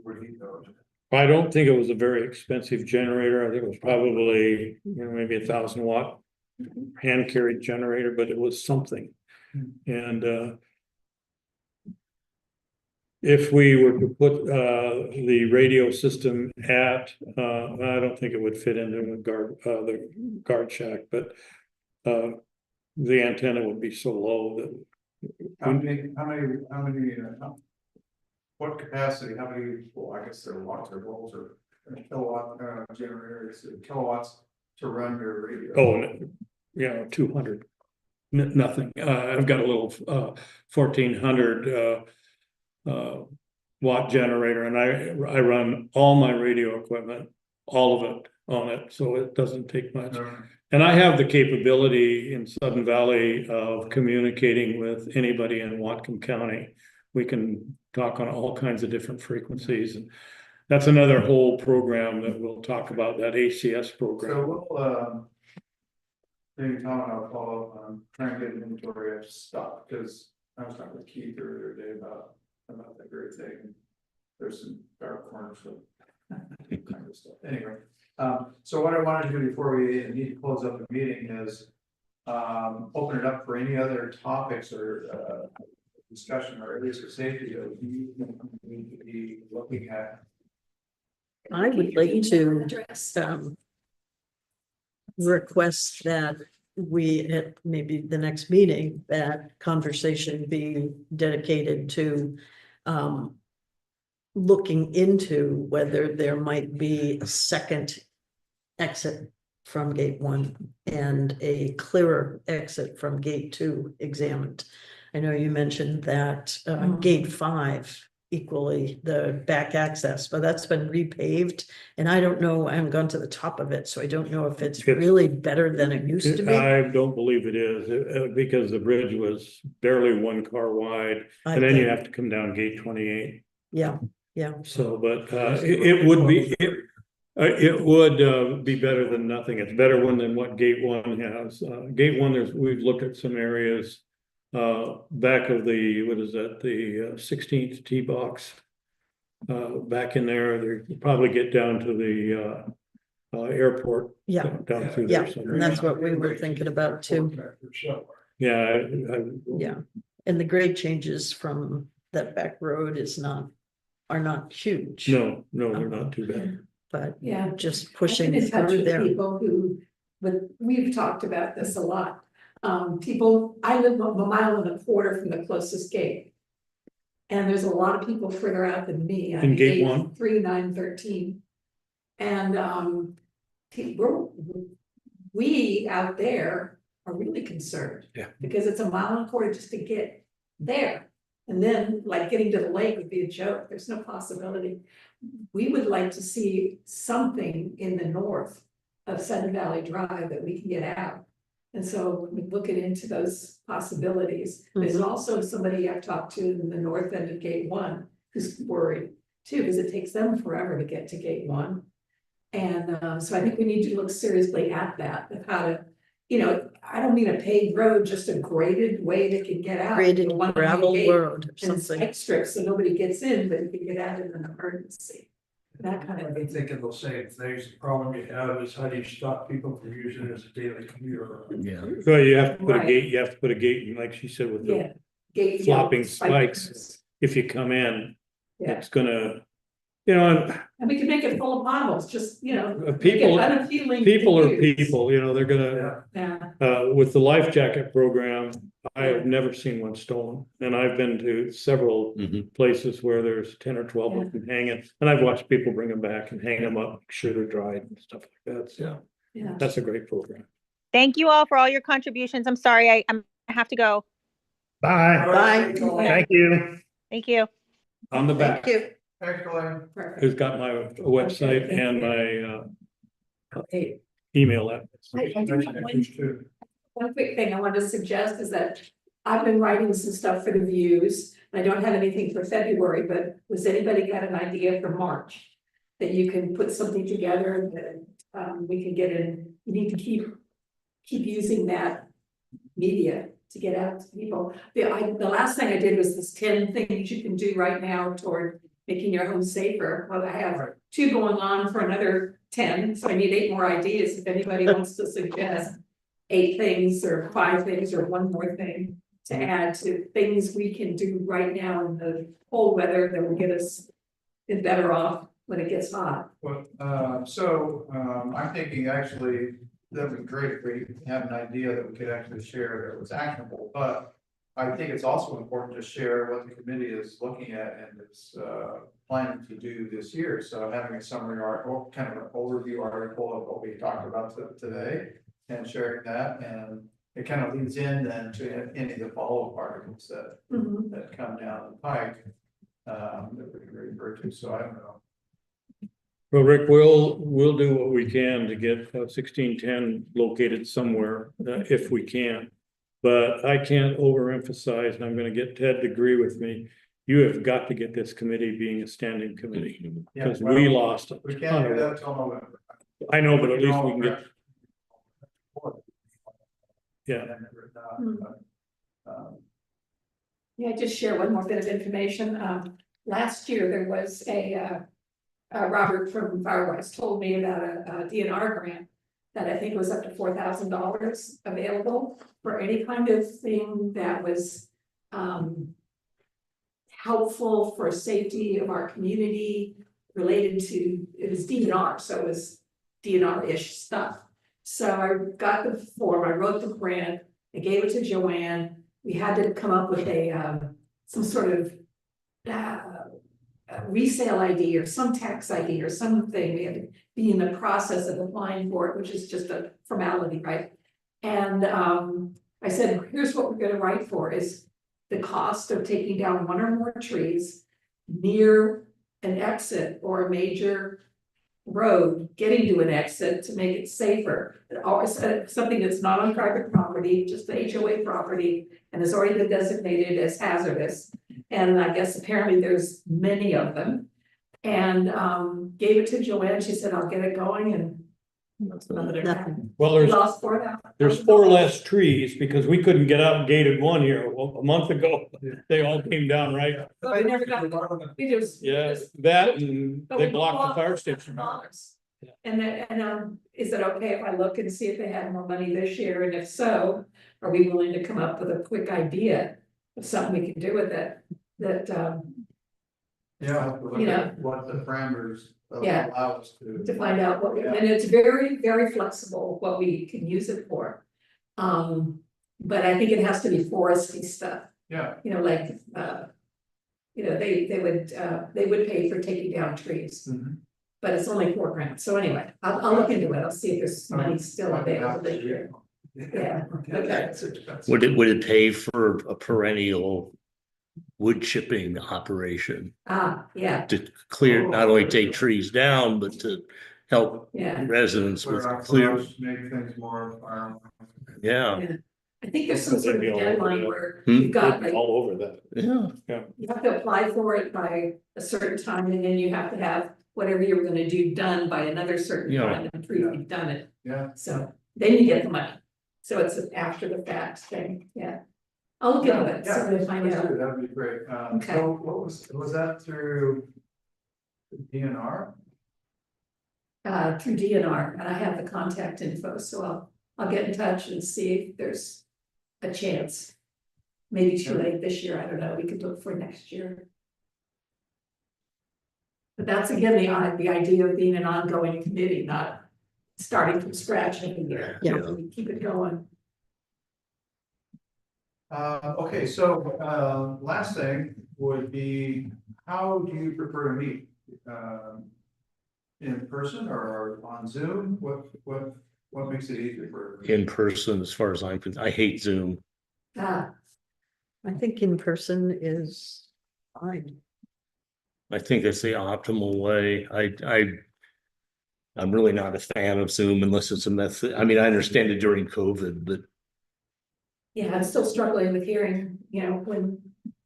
Where he goes. I don't think it was a very expensive generator. I think it was probably, you know, maybe 1,000-watt hand carried generator, but it was something. And if we were to put the radio system at, I don't think it would fit into the guard shack, but the antenna would be so low that. How many, what capacity, how many, well, I guess they're watts or volts or kilowatt generators, kilowatts to run your radio? Oh, yeah, 200. Nothing. I've got a little 1,400 watt generator, and I run all my radio equipment, all of it on it, so it doesn't take much. And I have the capability in Sudden Valley of communicating with anybody in Whatcom County. We can talk on all kinds of different frequencies, and that's another whole program that we'll talk about, that ACS program. So we'll, maybe Tom and I'll follow up on trying to get an inventory of stuff, because I was talking with Keith earlier today about that very thing. There's some dark corners of kind of stuff. Anyway, so what I want to do before we need to close up the meeting is open it up for any other topics or discussion or areas of safety that we need to be looking at. I would like to request that we, at maybe the next meeting, that conversation be dedicated to looking into whether there might be a second exit from gate 1 and a clearer exit from gate 2 examined. I know you mentioned that gate 5 equally the back access, but that's been repaved, and I don't know, I haven't gone to the top of it, so I don't know if it's really better than it used to be. I don't believe it is, because the bridge was barely 1 car wide, and then you have to come down gate 28. Yeah. So, but it would be, it would be better than nothing. It's better than what gate 1 has. Gate 1, we've looked at some areas back of the, what is that, the 16th tee box, back in there. They probably get down to the airport. Yeah. Down through Yeah, there somewhere. and that's what we were thinking about too. Yeah. Yeah, and the grade changes from that back road are not huge. No, they're not too bad. But Yeah. just pushing I've been in touch through with there. people who, but we've talked about this a lot. People, I live 1.25 miles from the closest gate. And there's a lot of people further out than me. In gate 1? 3, 9, 13. And we out there are really concerned. Yeah. Because it's 1.25 miles just to get there. And then like getting to the lake would be a joke. There's no possibility. We would like to see something in the north of Sudden Valley Drive that we can get out. And so we're looking into those possibilities. There's also somebody I've talked to in the north end of gate 1 who's worried too, because it takes them forever to get to gate 1. And so I think we need to look seriously at that, of how to, I don't mean a paved road, just a graded way they can get out. Graded One gravel gate road or and something. spike strips so nobody gets in, but you can get out in an emergency. That kind of I've been thinking those same things. The problem you have is how do you stop people from using it as a daily commute? Yeah. So you have to put a Right. gate, and like she said, with the Yeah. Gate flopping spike spikes. strips. if you come in, Yeah, it's gonna, and and we can make it full of potholes, just, make it people unappealing. people to are use. people, they're gonna, Yeah, with the life jacket program, I have never seen one stolen. And I've been to several places where there's 10 or 12 of them hanging, and I've watched people bring them back and hang them up, make sure they're dried and stuff like that. So yeah. that's a great program. Thank you all for all your contributions. I'm sorry, I have to go. Bye. Bye. Thank you. Thank you. On the back, Thank you. Thanks, Kolleen. who's got my website and my email address. I do have one quick thing I wanted to suggest is that I've been writing some stuff for the views. I don't have anything for February, but was anybody got an idea for March? That you can put something together that we can get in, you need to keep using that media to get out to people. The last thing I did was this 10 things you can do right now toward making your home safer. Well, I have 2 going on for another 10, so I need 8 more ideas. If anybody wants to suggest 8 things or 5 things or 1 more thing to add to things we can do right now in the cold weather that will get us better off when it gets hot. Well, I'm thinking actually that'd be great if we have an idea that we could actually share that was actionable, but I think it's also important to share what the committee is looking at and is planning to do this year. So having a summary article, kind of an overview article of what we talked about today and sharing that, and it kind of leads in then to any of the follow-up articles that that come down the pike that we can refer to. So I don't know. Well, Rick, we'll do what we can to get 1610 located somewhere if we can. But I can't overemphasize, and I'm going to get Ted to agree with me. You have got to get this committee being a standing committee because we lost it. We can't do that until November. I know, but at least we can get. Yeah. Yeah, just share one more bit of information. Last year there was Robert from Firewise told me about a DNR grant that I think was up to $4,000 available for any kind of thing that was helpful for safety of our community related to, it was DNR, so it was DNR-ish stuff. So I got the form, I wrote the grant, I gave it to Joanne. We had to come up with some sort of resale ID or some tax ID or something. We had to be in the process of applying for it, which is just a formality, right? And I said, here's what we're going to write for is the cost of taking down 1 or more trees near an exit or a major road, getting to an exit to make it safer. Always something that's not on private property, just the HOA property, and has already been designated as hazardous. And I guess apparently there's many of them. And gave it to Joanne. She said, I'll get it going, and Nothing. Well, there's 4 less trees because we couldn't get out gated 1 here a month ago. They all came down, right? But we never got, we just. Yeah, that and But they we blocked the bought fire station. $1,000. And is it okay if I look and see if they have more money this year? And if so, are we willing to come up with a quick idea of something we can do with it? That Yeah, look at what the parameters allow us to find out what we, and it's very, very flexible what we can use it for. But I think it has to be foresty stuff. Yeah. You know, like they would pay for taking down trees. But it's only $4 grand. So anyway, I'll look into it. I'll see if there's money still available this year. Yeah, okay. Would it pay for a perennial wood chipping operation Yeah, to clear, not only take trees down, but to help yeah. residents with Where our clear, cars make things more. yeah, I think there's some sort of deadline where Hmm? you've got like, All over that. yeah. you have to apply for it by a certain time, and then you have to have whatever you're gonna do done by another certain Yeah. time and prove you've done it. Yeah. So then you get the money. So it's an after the fact thing, yeah. I'll look into it, so to find out. That'd be great. Okay. So what was that through DNR? Through DNR, and I have the contact info, so I'll get in touch and see if there's a chance. Maybe too late this year, I don't know, we could look for next year. But that's again, the idea of being an ongoing committee, not starting from scratch every year. Yeah. We keep it going. Okay, so last thing would be, how do you prefer to meet? In person or on Zoom? What What makes it easier for? in person as far as I hate Zoom. Ah, I think in person is fine. I think that's the optimal way. I'm really not a fan of Zoom unless it's a method. I mean, I understand it during COVID, but yeah, I'm still struggling with hearing, when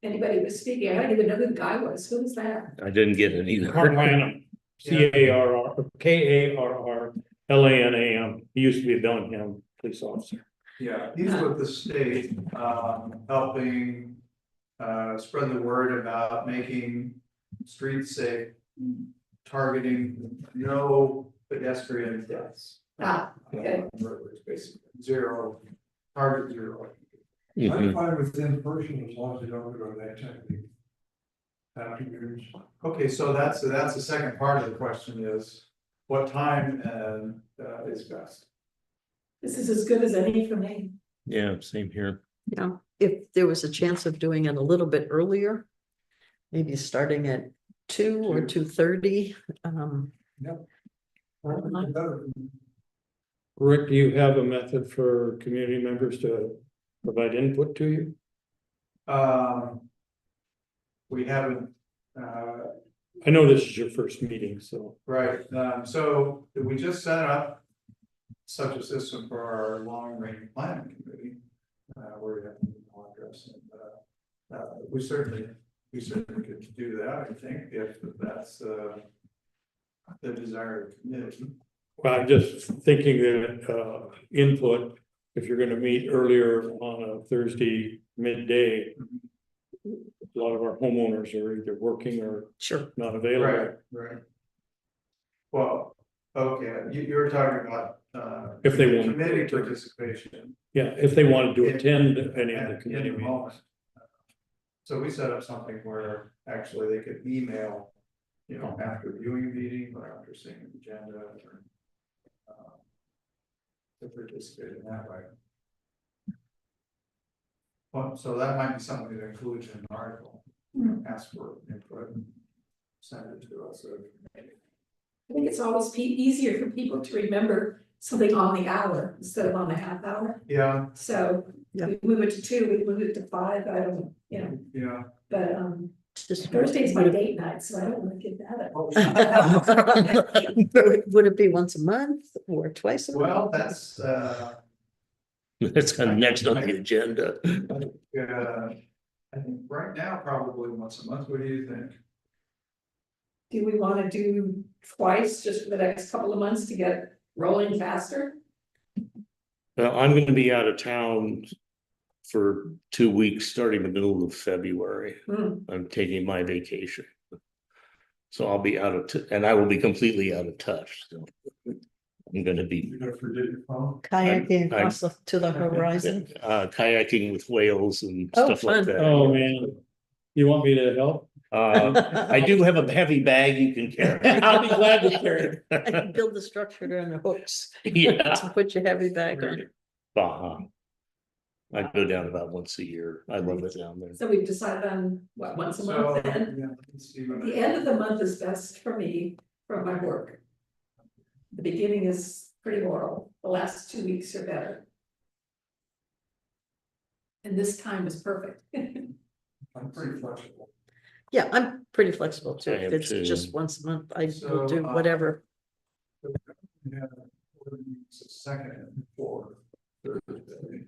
anybody was speaking, I don't even know who the guy was, who was that? I didn't get it either. Carr Lanham, Carrlanam. He used to be a Bellingham police officer. Yeah, he's with the state, helping, spread the word about making streets safe, targeting no pedestrian deaths. Ah, okay. Basically, zero, target zero. Mhm. I'm fine with in person as long as you don't go to that technique. Afternoons. Okay, so that's the second part of the question is, what time and is best? This is as good as any for me. Yeah, same here. Yeah, if there was a chance of doing it a little bit earlier, maybe starting at 2 or 2:30. Rick, do you have a method for community members to provide input to you? We haven't, I know this is your first meeting, so. right, so we just set up such a system for our long range planning committee. Where we have an email address and, we certainly could do that, I think, if that's, the desired committee. Well, I'm just thinking that input, if you're gonna meet earlier on a Thursday midday. A lot of our homeowners are either working or Sure. not available. Right. Well, okay, you're talking about, If they want. committee participation. Yeah, if they wanted to attend any of in the the committee meetings. moment. So we set up something where actually they could email, after viewing a meeting or after seeing an agenda or. To participate in that way. Well, so that might be something that includes in an article, ask for input, and send it to us. I think it's always easier for people to remember something on the hour instead of on the half hour. Yeah, So Yeah. we move it to 2, we move it to 5, I don't, yeah. but Just- Thursday's my date night, so I don't want to give that up. Would it be once a month or twice a month? Well, that's, That's kind of next on the agenda. I think right now, probably once a month, what do you think? Do we want to do twice just for the next couple of months to get rolling faster? Well, I'm gonna be out of town for 2 weeks, starting the middle of February. I'm taking my vacation. So I'll be and I will be completely out of touch, so. I'm gonna be You're gonna forget your phone. Kayaking I'm- across to the horizon. kayaking with whales and Oh, stuff like fun. that. Oh, man. You want me to help? I do have a heavy bag you can carry. I'll be glad to carry. I can build the structure on the hooks Yeah. to put your heavy bag on. I go down about once a year. I love it down there. So we've decided on what, once a So, month then? yeah, let's see what The end of the month is best for me from my work. The beginning is pretty horrible, the last 2 weeks are better. And this time is perfect. I'm pretty flexible. Yeah, I'm pretty flexible too. I If am it's too. just once a month, I will So, do whatever. Yeah, it's a second and fourth Thursday.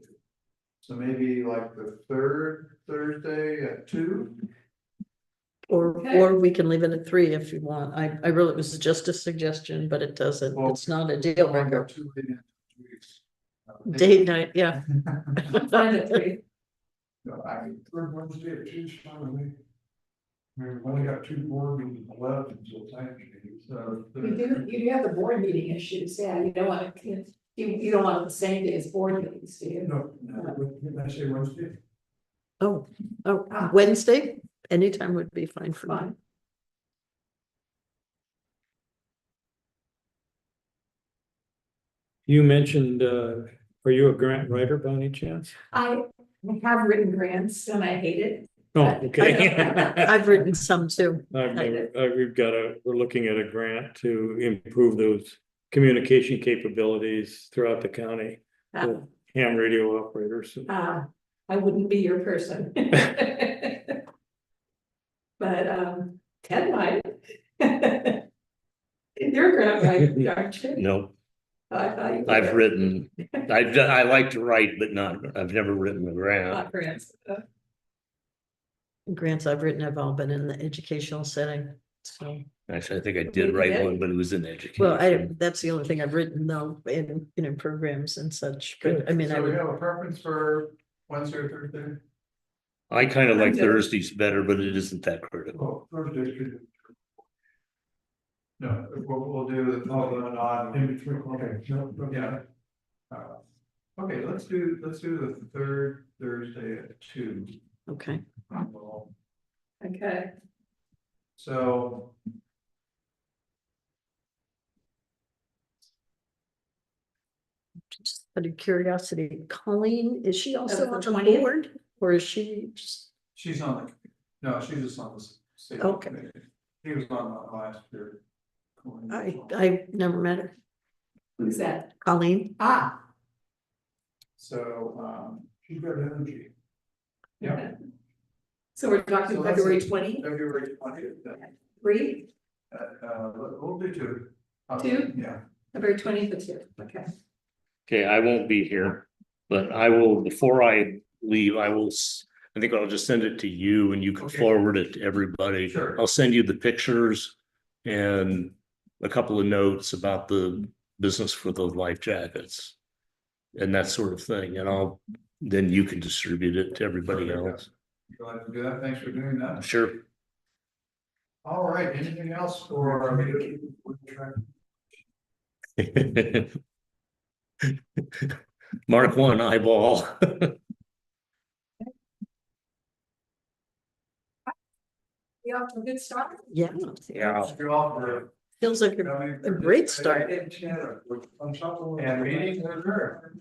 So maybe like the third Thursday at 2? Okay. Or we can leave it at 3 if you want. I really, it was just a suggestion, but it doesn't, Well, it's not a deal breaker. 2 weeks. Date night, yeah. Fine at 3. No, I mean, Third Wednesday at 2's fine with me. I mean, we've only got 2 board meetings left until time meeting, so. You do have the board meeting issues, yeah, you don't want to, you don't want it the same day as board meetings, do you? No, did I say Wednesday? Oh, Ah. Wednesday, anytime would be fine for me. Fine. You mentioned, are you a grant writer by any chance? I have written grants and I hate it. Oh, okay. I've written some too. We're looking at a grant to improve those communication capabilities throughout the county. Uh, Ham radio operators. I wouldn't be your person. But, Ted might. You're a grant writer, aren't you? No, I thought you were. I've written, I like to write, but I've never written a grant. Not grants. Grants I've written have all been in the educational setting, so. Actually, I think I did write one, but it was in education. Well, that's the only thing I've written though, in programs and such, but I mean, I So we would, have a preference for Wednesday or Thursday? I kind of like Yeah. Thursdays better, but it isn't that critical. Oh, Thursday. No, we'll do the, In between, okay, no, yeah. Okay, let's do the third Thursday at 2. okay. Okay, So. Just out of curiosity, Colleen, is she also the on the 20th? board? Or is she just, She's on the, no, she's just on the state. Okay. committee. He was on the last year. I never met her. who's that? Colleen? Ah. So, she's got energy. yeah. So we're talking So that's February it. 20th, February 20th. 3, We'll do 2. 2? Yeah. February 20th at 2, okay. Okay, I won't be here, but I will, before I leave, I think I'll just send it to you and you can Okay. forward it to everybody. Sure. I'll send you the pictures and a couple of notes about the business for the life jackets. And that sort of thing, and then you can distribute it to everybody Perfect. else. Go ahead and do that. Thanks for doing that. Sure. All right, anything else for? Mark one eyeball. You off to a good start? Yeah. Yeah. You all for Feels like a coming. a great start. And meeting adjourned.